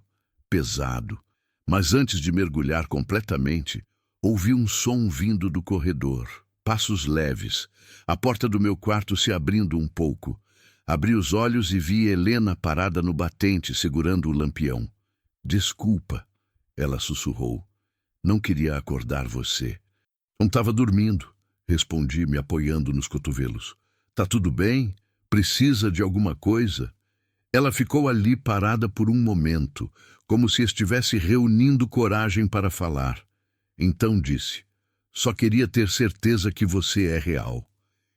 pesado, mas antes de mergulhar completamente, ouvi um som vindo do corredor, passos leves, a porta do meu quarto se abrindo um pouco. Abri os olhos e vi Helena parada no batente, segurando o lampião. Desculpa, ela sussurrou. Não queria acordar você. Não estava dormindo, respondi, me apoiando nos cotovelos. Tá tudo bem? Precisa de alguma coisa? Ela ficou ali parada por um momento, como se estivesse reunindo coragem para falar. Então disse, só queria ter certeza que você é real.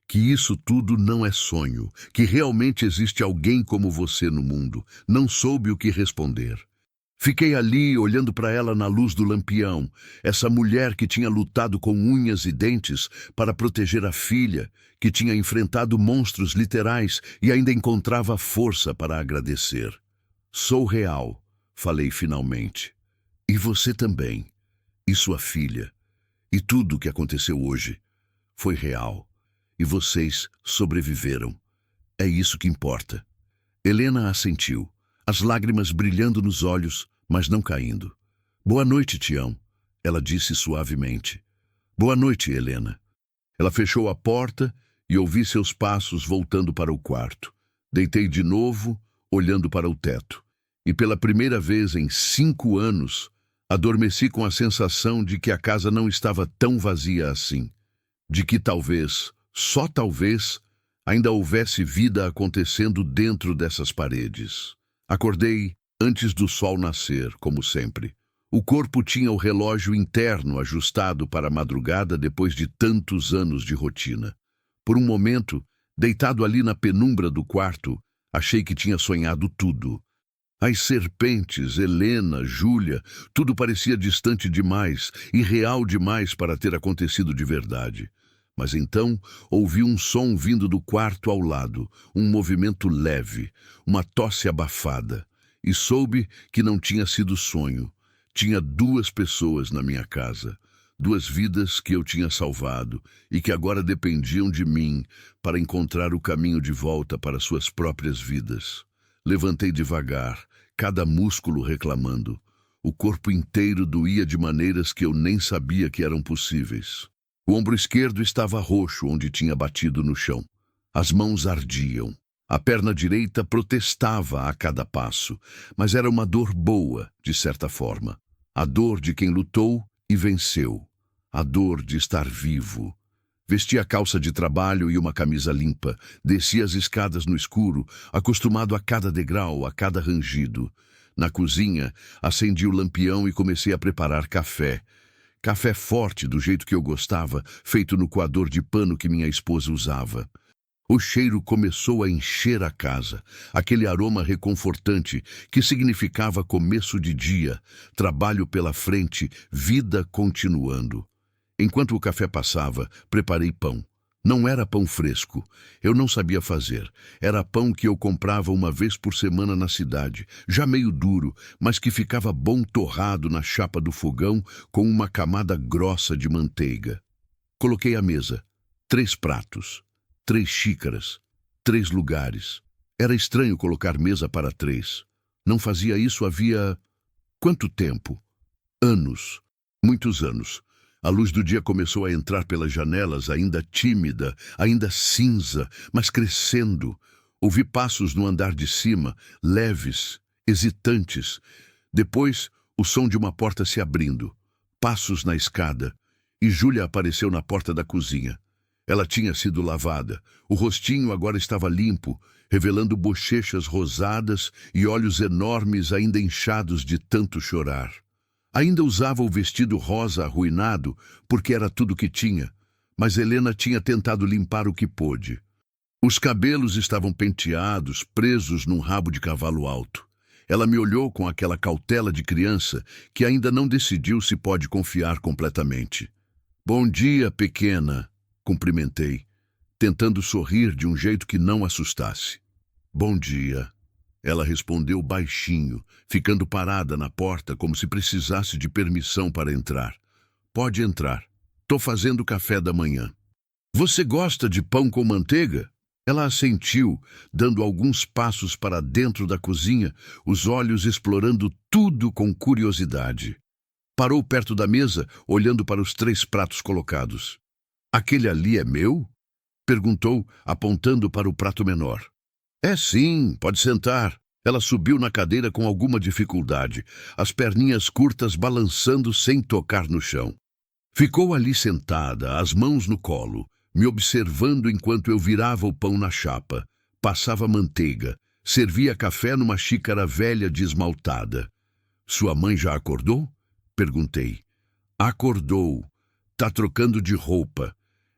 Que isso tudo não é sonho, que realmente existe alguém como você no mundo. Não soube o que responder. Fiquei ali, olhando para ela na luz do lampião, essa mulher que tinha lutado com unhas e dentes para proteger a filha, que tinha enfrentado monstros literais e ainda encontrava força para agradecer. Sou real, falei finalmente. E você também. E sua filha. E tudo o que aconteceu hoje foi real. E vocês sobreviveram. É isso que importa. Helena assentiu, as lágrimas brilhando nos olhos, mas não caindo. Boa noite, Tião, ela disse suavemente. Boa noite, Helena. Ela fechou a porta e ouvi seus passos voltando para o quarto. Deitei de novo, olhando para o teto. E pela primeira vez em 5 anos, adormeci com a sensação de que a casa não estava tão vazia assim. De que talvez, só talvez, ainda houvesse vida acontecendo dentro dessas paredes. Acordei antes do sol nascer, como sempre. O corpo tinha o relógio interno ajustado para a madrugada depois de tantos anos de rotina. Por um momento, deitado ali na penumbra do quarto, achei que tinha sonhado tudo. As serpentes, Helena, Júlia, tudo parecia distante demais, irreal demais para ter acontecido de verdade. Mas então ouvi um som vindo do quarto ao lado, um movimento leve, uma tosse abafada, e soube que não tinha sido sonho. Tinha 2 pessoas na minha casa, 2 vidas que eu tinha salvado e que agora dependiam de mim para encontrar o caminho de volta para suas próprias vidas. Levantei devagar, cada músculo reclamando. O corpo inteiro doía de maneiras que eu nem sabia que eram possíveis. O ombro esquerdo estava roxo onde tinha batido no chão. As mãos ardiam. A perna direita protestava a cada passo, mas era uma dor boa, de certa forma. A dor de quem lutou e venceu. A dor de estar vivo. Vesti a calça de trabalho e uma camisa limpa. Desci as escadas no escuro, acostumado a cada degrau, a cada rangido. Na cozinha, acendi o lampião e comecei a preparar café. Café forte, do jeito que eu gostava, feito no coador de pano que minha esposa usava. O cheiro começou a encher a casa, aquele aroma reconfortante que significava começo de dia, trabalho pela frente, vida continuando. Enquanto o café passava, preparei pão. Não era pão fresco. Eu não sabia fazer. Era pão que eu comprava uma vez por semana na cidade, já meio duro, mas que ficava bom torrado na chapa do fogão com uma camada grossa de manteiga. Coloquei à mesa 3 pratos, 3 xícaras, 3 lugares. Era estranho colocar mesa para 3. Não fazia isso havia... quanto tempo? Anos. Muitos anos. A luz do dia começou a entrar pelas janelas, ainda tímida, ainda cinza, mas crescendo. Ouvi passos no andar de cima, leves, hesitantes. Depois, o som de uma porta se abrindo. Passos na escada. E Júlia apareceu na porta da cozinha. Ela tinha sido lavada. O rostinho agora estava limpo, revelando bochechas rosadas e olhos enormes ainda inchados de tanto chorar. Ainda usava o vestido rosa arruinado, porque era tudo que tinha, mas Helena tinha tentado limpar o que pôde. Os cabelos estavam penteados, presos num rabo de cavalo alto. Ela me olhou com aquela cautela de criança que ainda não decidiu se pode confiar completamente. "Bom dia, pequena", cumprimentei, tentando sorrir de um jeito que não assustasse. "Bom dia." Ela respondeu baixinho, ficando parada na porta como se precisasse de permissão para entrar. "Pode entrar. Tô fazendo café da manhã." "Você gosta de pão com manteiga?" Ela assentiu, dando alguns passos para dentro da cozinha, os olhos explorando tudo com curiosidade. Parou perto da mesa, olhando para os 3 pratos colocados. "Aquele ali é meu?" perguntou, apontando para o prato menor. "É sim, pode sentar." Ela subiu na cadeira com alguma dificuldade, as perninhas curtas balançando sem tocar no chão. Ficou ali sentada, as mãos no colo, me observando enquanto eu virava o pão na chapa, passava manteiga, servia café numa xícara velha de esmaltada. "Sua mãe já acordou?" perguntei. "Acordou. Tá trocando de roupa.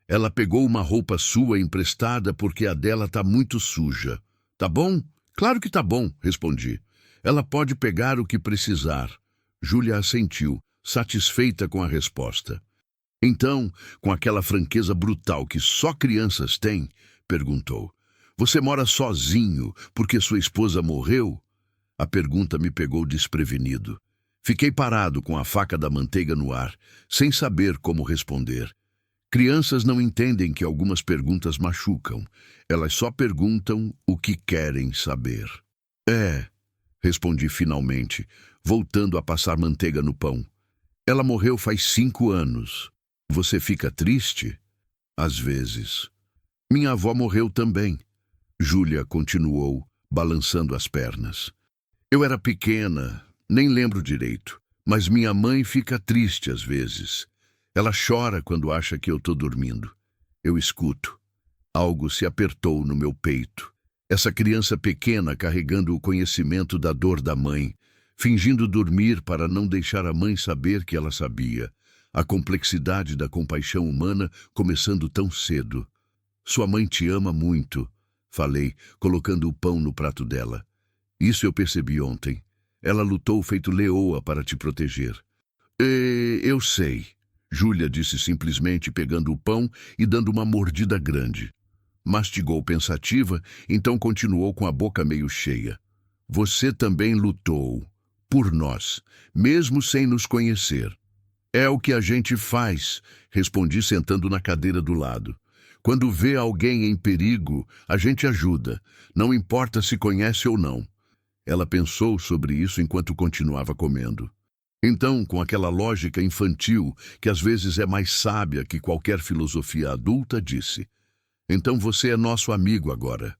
Ela pegou uma roupa sua emprestada porque a dela tá muito suja. Tá bom?" "Claro que tá bom", respondi. "Ela pode pegar o que precisar." Júlia assentiu, satisfeita com a resposta. Então, com aquela franqueza brutal que só crianças têm, perguntou: "Você mora sozinho porque sua esposa morreu?" A pergunta me pegou desprevenido. Fiquei parado com a faca da manteiga no ar, sem saber como responder. Crianças não entendem que algumas perguntas machucam. Elas só perguntam o que querem saber. "É", respondi finalmente, voltando a passar manteiga no pão. "Ela morreu faz 5 anos. Você fica triste?" "Às vezes." "Minha avó morreu também." Júlia continuou, balançando as pernas. "Eu era pequena, nem lembro direito, mas minha mãe fica triste às vezes. Ela chora quando acha que eu tô dormindo. Eu escuto. Algo se apertou no meu peito. Essa criança pequena carregando o conhecimento da dor da mãe, fingindo dormir para não deixar a mãe saber que ela sabia. A complexidade da compaixão humana começando tão cedo. "Sua mãe te ama muito", falei, colocando o pão no prato dela. "Isso eu percebi ontem. Ela lutou feito leoa para te proteger." Eu sei." Júlia disse simplesmente, pegando o pão e dando uma mordida grande. Mastigou pensativa, então continuou com a boca meio cheia. "Você também lutou. Por nós, mesmo sem nos conhecer." "É o que a gente faz", respondi sentando na cadeira do lado. "Quando vê alguém em perigo, a gente ajuda, não importa se conhece ou não." Ela pensou sobre isso enquanto continuava comendo. Então, com aquela lógica infantil, que às vezes é mais sábia que qualquer filosofia adulta, disse: "Então você é nosso amigo agora,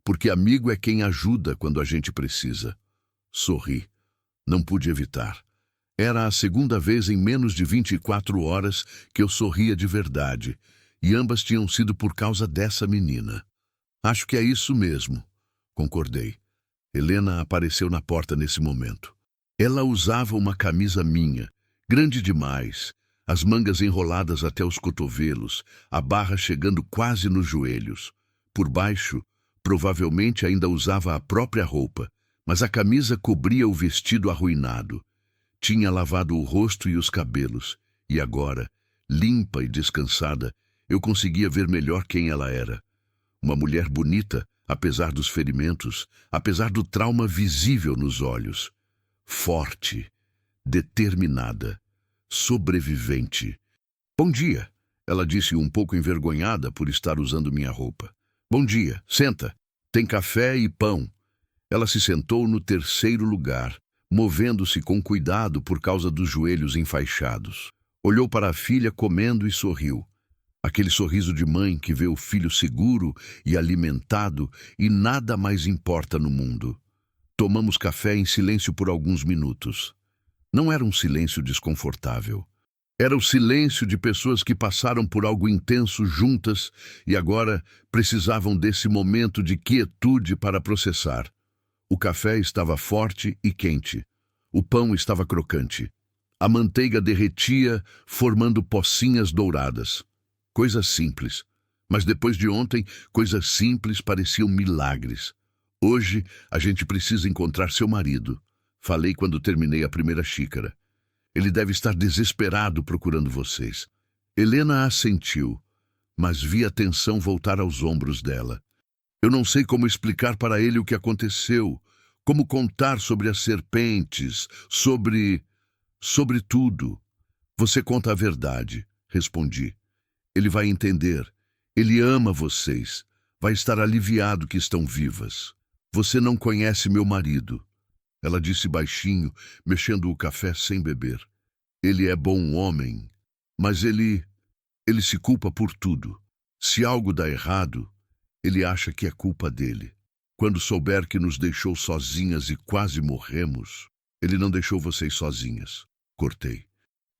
porque amigo é quem ajuda quando a gente precisa." Sorri. Não pude evitar. Era a 2ª vez em menos de 24 horas que eu sorria de verdade, e ambas tinham sido por causa dessa menina. "Acho que é isso mesmo", concordei. Helena apareceu na porta nesse momento. Ela usava uma camisa minha, grande demais, as mangas enroladas até os cotovelos, a barra chegando quase nos joelhos. Por baixo, provavelmente ainda usava a própria roupa, mas a camisa cobria o vestido arruinado. Tinha lavado o rosto e os cabelos, e agora, limpa e descansada, Eu conseguia ver melhor quem ela era. Uma mulher bonita, apesar dos ferimentos, apesar do trauma visível nos olhos. Forte, determinada, sobrevivente. Bom dia, ela disse um pouco envergonhada por estar usando minha roupa. Bom dia, senta. Tem café e pão. Ela se sentou no terceiro lugar, movendo-se com cuidado por causa dos joelhos enfaixados. Olhou para a filha comendo e sorriu. Aquele sorriso de mãe que vê o filho seguro e alimentado e nada mais importa no mundo. Tomamos café em silêncio por alguns minutos. Não era um silêncio desconfortável. Era o silêncio de pessoas que passaram por algo intenso juntas e agora precisavam desse momento de quietude para processar. O café estava forte e quente. O pão estava crocante. A manteiga derretia, formando pocinhas douradas. Coisas simples. Mas depois de ontem, coisas simples pareciam milagres. Hoje, a gente precisa encontrar seu marido. Falei quando terminei a primeira xícara. Ele deve estar desesperado procurando vocês. Helena assentiu, mas vi a tensão voltar aos ombros dela. Eu não sei como explicar para ele o que aconteceu, como contar sobre as serpentes, sobre tudo. Você conta a verdade, respondi. Ele vai entender. Ele ama vocês. Vai estar aliviado que estão vivas. Você não conhece meu marido. Ela disse baixinho, mexendo o café sem beber. Ele é bom homem, mas ele se culpa por tudo. Se algo dá errado, ele acha que é culpa dele. Quando souber que nos deixou sozinhas e quase morremos, ele não deixou vocês sozinhas. Cortei.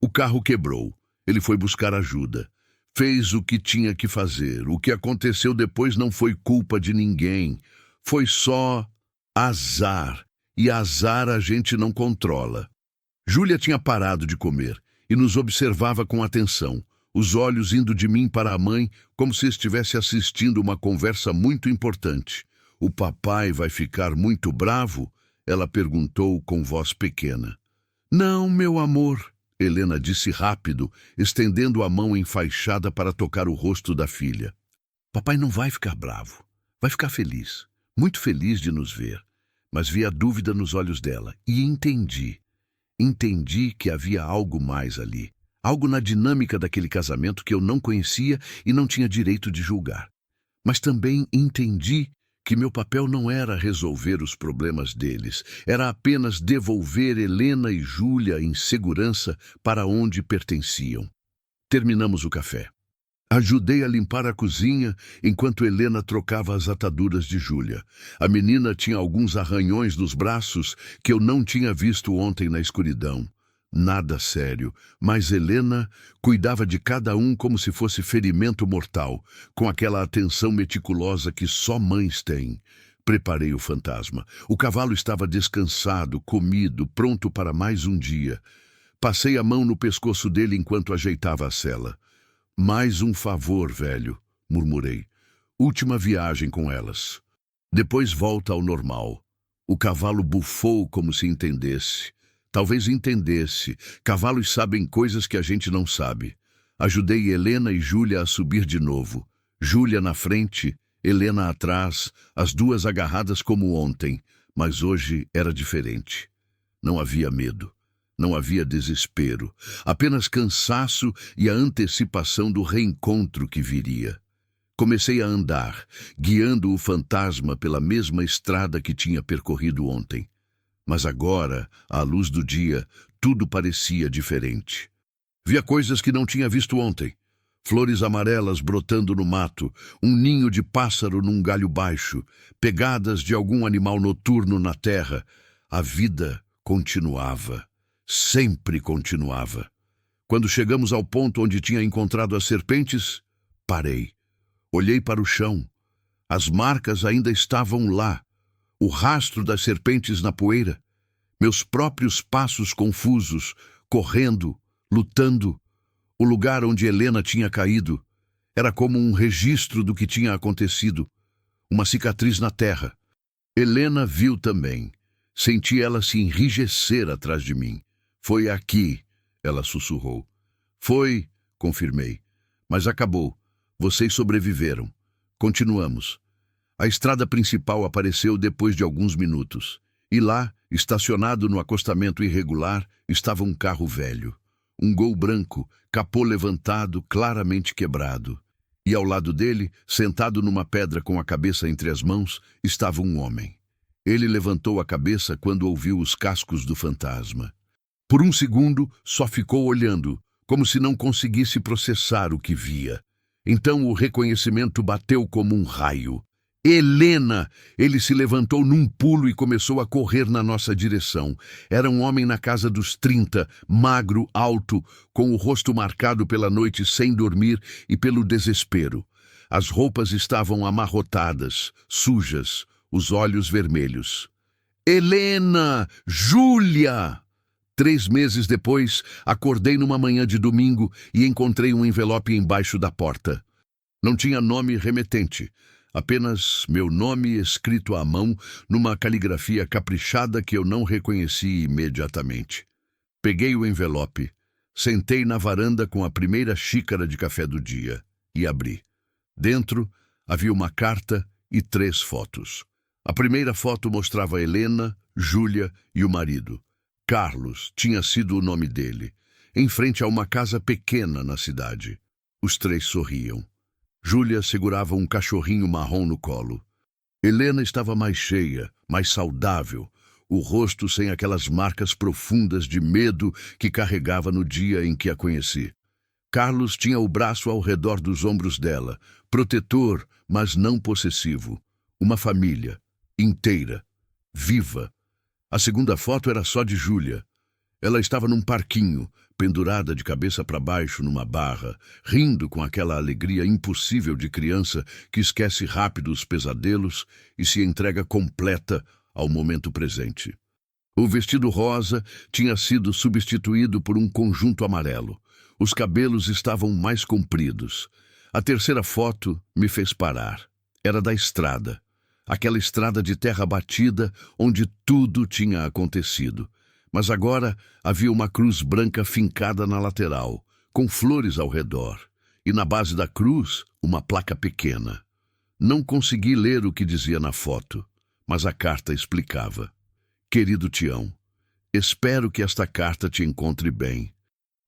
O carro quebrou. Ele foi buscar ajuda. Fez o que tinha que fazer. O que aconteceu depois não foi culpa de ninguém. Foi só azar. E azar a gente não controla. Júlia tinha parado de comer e nos observava com atenção, os olhos indo de mim para a mãe como se estivesse assistindo uma conversa muito importante. O papai vai ficar muito bravo? Ela perguntou com voz pequena. Não, meu amor, Helena disse rápido, estendendo a mão enfaixada para tocar o rosto da filha. Papai não vai ficar bravo, vai ficar feliz, muito feliz de nos ver. Mas vi a dúvida nos olhos dela e entendi. Entendi que havia algo mais ali, algo na dinâmica daquele casamento que eu não conhecia e não tinha direito de julgar. Mas também entendi que meu papel não era resolver os problemas deles, era apenas devolver Helena e Júlia em segurança para onde pertenciam. Terminamos o café. Ajudei a limpar a cozinha enquanto Helena trocava as ataduras de Júlia. A menina tinha alguns arranhões nos braços que eu não tinha visto ontem na escuridão. Nada sério, mas Helena cuidava de cada um como se fosse ferimento mortal, com aquela atenção meticulosa que só mães têm. Preparei o fantasma. O cavalo estava descansado, comido, pronto para mais um dia. Passei a mão no pescoço dele enquanto ajeitava a sela. Mais um favor, velho, murmurei. Última viagem com elas. Depois volta ao normal. O cavalo bufou como se entendesse. Talvez entendesse. Cavalos sabem coisas que a gente não sabe. Ajudei Helena e Júlia a subir de novo. Júlia na frente, Helena atrás, as duas agarradas como ontem. Mas hoje era diferente. Não havia medo. Não havia desespero, apenas cansaço e a antecipação do reencontro que viria. Comecei a andar, guiando o fantasma pela mesma estrada que tinha percorrido ontem. Mas agora, à luz do dia, tudo parecia diferente. Via coisas que não tinha visto ontem. Flores amarelas brotando no mato, um ninho de pássaro num galho baixo, pegadas de algum animal noturno na terra. A vida continuava. Sempre continuava. Quando chegamos ao ponto onde tinha encontrado as serpentes, parei. Olhei para o chão. As marcas ainda estavam lá. O rastro das serpentes na poeira. Meus próprios passos confusos, correndo, lutando. O lugar onde Helena tinha caído. Era como um registro do que tinha acontecido. Uma cicatriz na terra. Helena viu também. Senti ela se enrijecer atrás de mim. Foi aqui, ela sussurrou. Foi, confirmei. Mas acabou. Vocês sobreviveram. Continuamos. A estrada principal apareceu depois de alguns minutos. E lá, estacionado no acostamento irregular, estava um carro velho. Um Gol branco, capô levantado, claramente quebrado. E ao lado dele, sentado numa pedra com a cabeça entre as mãos, estava um homem. Ele levantou a cabeça quando ouviu os cascos do fantasma. Por um segundo, só ficou olhando, como se não conseguisse processar o que via. Então o reconhecimento bateu como um raio. Helena! Ele se levantou num pulo e começou a correr na nossa direção. Era um homem na casa dos 30, magro, alto, com o rosto marcado pela noite sem dormir e pelo desespero. As roupas estavam amarrotadas, sujas, os olhos vermelhos. Helena! Júlia! 3 meses depois, acordei numa manhã de domingo e encontrei um envelope embaixo da porta. Não tinha nome remetente, apenas meu nome escrito à mão numa caligrafia caprichada que eu não reconheci imediatamente. Peguei o envelope, sentei na varanda com a primeira xícara de café do dia e abri. Dentro havia uma carta e 3 fotos. A primeira foto mostrava Helena, Júlia e o marido. Carlos tinha sido o nome dele, em frente a uma casa pequena na cidade. Os 3 sorriam. Júlia segurava um cachorrinho marrom no colo. Helena estava mais cheia, mais saudável, o rosto sem aquelas marcas profundas de medo que carregava no dia em que a conheci. Carlos tinha o braço ao redor dos ombros dela, protetor, mas não possessivo. Uma família, inteira, viva. A segunda foto era só de Júlia. Ela estava num parquinho, pendurada de cabeça para baixo numa barra, rindo com aquela alegria impossível de criança que esquece rápido os pesadelos e se entrega completa ao momento presente. O vestido rosa tinha sido substituído por um conjunto amarelo. Os cabelos estavam mais compridos. A terceira foto me fez parar. Era da estrada. Aquela estrada de terra batida onde tudo tinha acontecido. Mas agora havia uma cruz branca fincada na lateral, com flores ao redor, e na base da cruz uma placa pequena. Não consegui ler o que dizia na foto, mas a carta explicava. Querido Tião, espero que esta carta te encontre bem.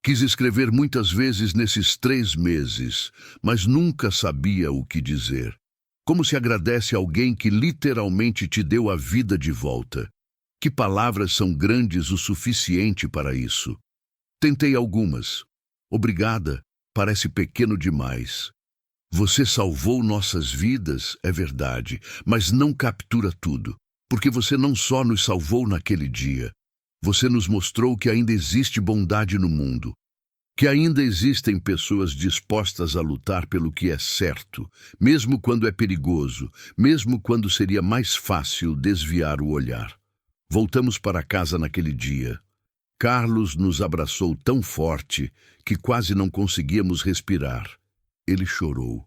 Quis escrever muitas vezes nesses 3 meses, mas nunca sabia o que dizer. Como se agradece a alguém que literalmente te deu a vida de volta. Que palavras são grandes o suficiente para isso? Tentei algumas. Obrigada, parece pequeno demais. Você salvou nossas vidas, é verdade, mas não captura tudo, porque você não só nos salvou naquele dia. Você nos mostrou que ainda existe bondade no mundo. Que ainda existem pessoas dispostas a lutar pelo que é certo, mesmo quando é perigoso, mesmo quando seria mais fácil desviar o olhar. Voltamos para casa naquele dia. Carlos nos abraçou tão forte que quase não conseguíamos respirar. Ele chorou.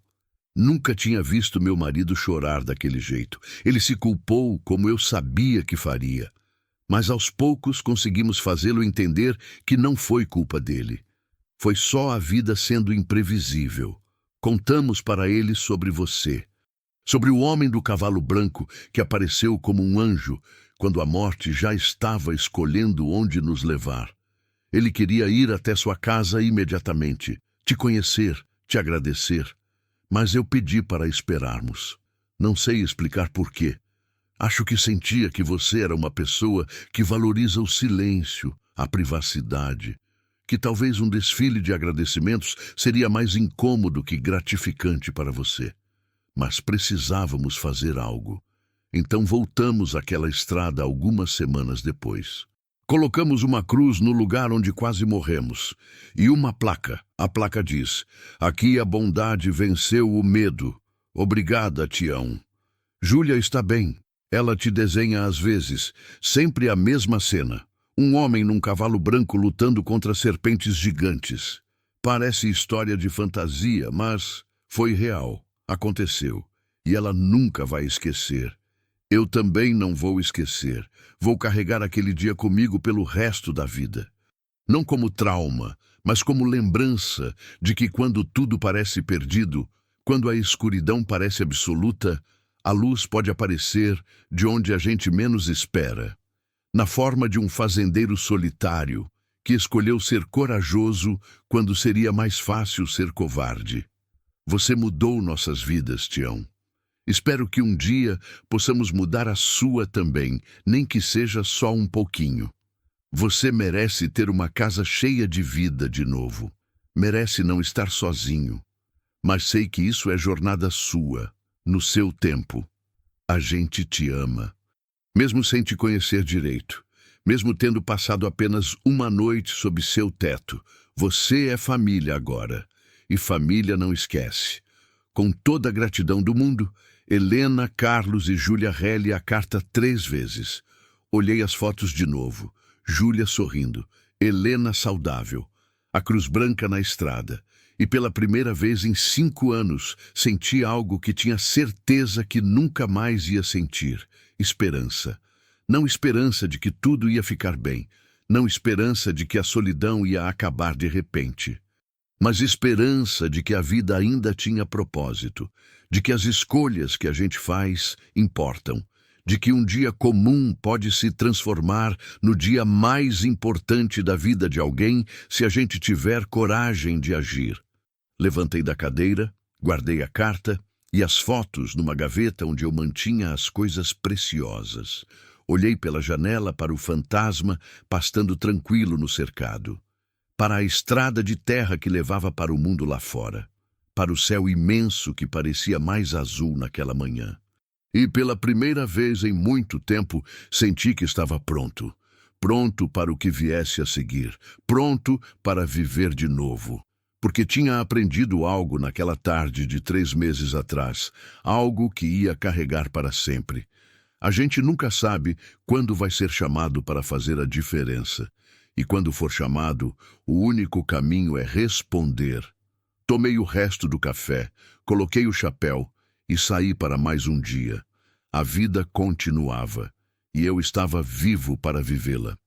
Nunca tinha visto meu marido chorar daquele jeito. Ele se culpou como eu sabia que faria. Mas aos poucos conseguimos fazê-lo entender que não foi culpa dele. Foi só a vida sendo imprevisível. Contamos para ele sobre você. Sobre o homem do cavalo branco que apareceu como um anjo quando a morte já estava escolhendo onde nos levar. Ele queria ir até sua casa imediatamente, te conhecer, te agradecer. Mas eu pedi para esperarmos. Não sei explicar por quê. Acho que sentia que você era uma pessoa que valoriza o silêncio, a privacidade. Que talvez um desfile de agradecimentos seria mais incômodo que gratificante para você. Mas precisávamos fazer algo. Então voltamos àquela estrada algumas semanas depois. Colocamos uma cruz no lugar onde quase morremos. E uma placa. A placa diz: aqui a bondade venceu o medo. Obrigada, Tião. Júlia está bem. Ela te desenha às vezes, sempre a mesma cena. Um homem num cavalo branco lutando contra serpentes gigantes. Parece história de fantasia, mas foi real. Aconteceu. E ela nunca vai esquecer. Eu também não vou esquecer. Vou carregar aquele dia comigo pelo resto da vida. Não como trauma, mas como lembrança de que quando tudo parece perdido, quando a escuridão parece absoluta, a luz pode aparecer de onde a gente menos espera, na forma de um fazendeiro solitário que escolheu ser corajoso quando seria mais fácil ser covarde. Você mudou nossas vidas, Tião. Espero que um dia possamos mudar a sua também, nem que seja só um pouquinho. Você merece ter uma casa cheia de vida de novo. Merece não estar sozinho. Mas sei que isso é jornada sua, no seu tempo. A gente te ama. Mesmo sem te conhecer direito, mesmo tendo passado apenas uma noite sob seu teto, você é família agora. E família não esquece. Com toda a gratidão do mundo, Helena, Carlos e Júlia relem a carta 3 vezes. Olhei as fotos de novo. Júlia sorrindo, Helena saudável, a cruz branca na estrada. E pela primeira vez em 5 anos, senti algo que tinha certeza que nunca mais ia sentir. Esperança. Não esperança de que tudo ia ficar bem. Não esperança de que a solidão ia acabar de repente. Mas esperança de que a vida ainda tinha propósito, de que as escolhas que a gente faz importam, de que um dia comum pode se transformar no dia mais importante da vida de alguém se a gente tiver coragem de agir. Levantei da cadeira, guardei a carta e as fotos numa gaveta onde eu mantinha as coisas preciosas. Olhei pela janela para o fantasma pastando tranquilo no cercado, para a estrada de terra que levava para o mundo lá fora, para o céu imenso que parecia mais azul naquela manhã. E pela primeira vez em muito tempo senti que estava pronto, pronto para o que viesse a seguir, pronto para viver de novo. Porque tinha aprendido algo naquela tarde de 3 meses atrás, algo que ia carregar para sempre. A gente nunca sabe quando vai ser chamado para fazer a diferença. E quando for chamado, o único caminho é responder. Tomei o resto do café, coloquei o chapéu e saí para mais um dia. A vida continuava e eu estava vivo para vivê-la.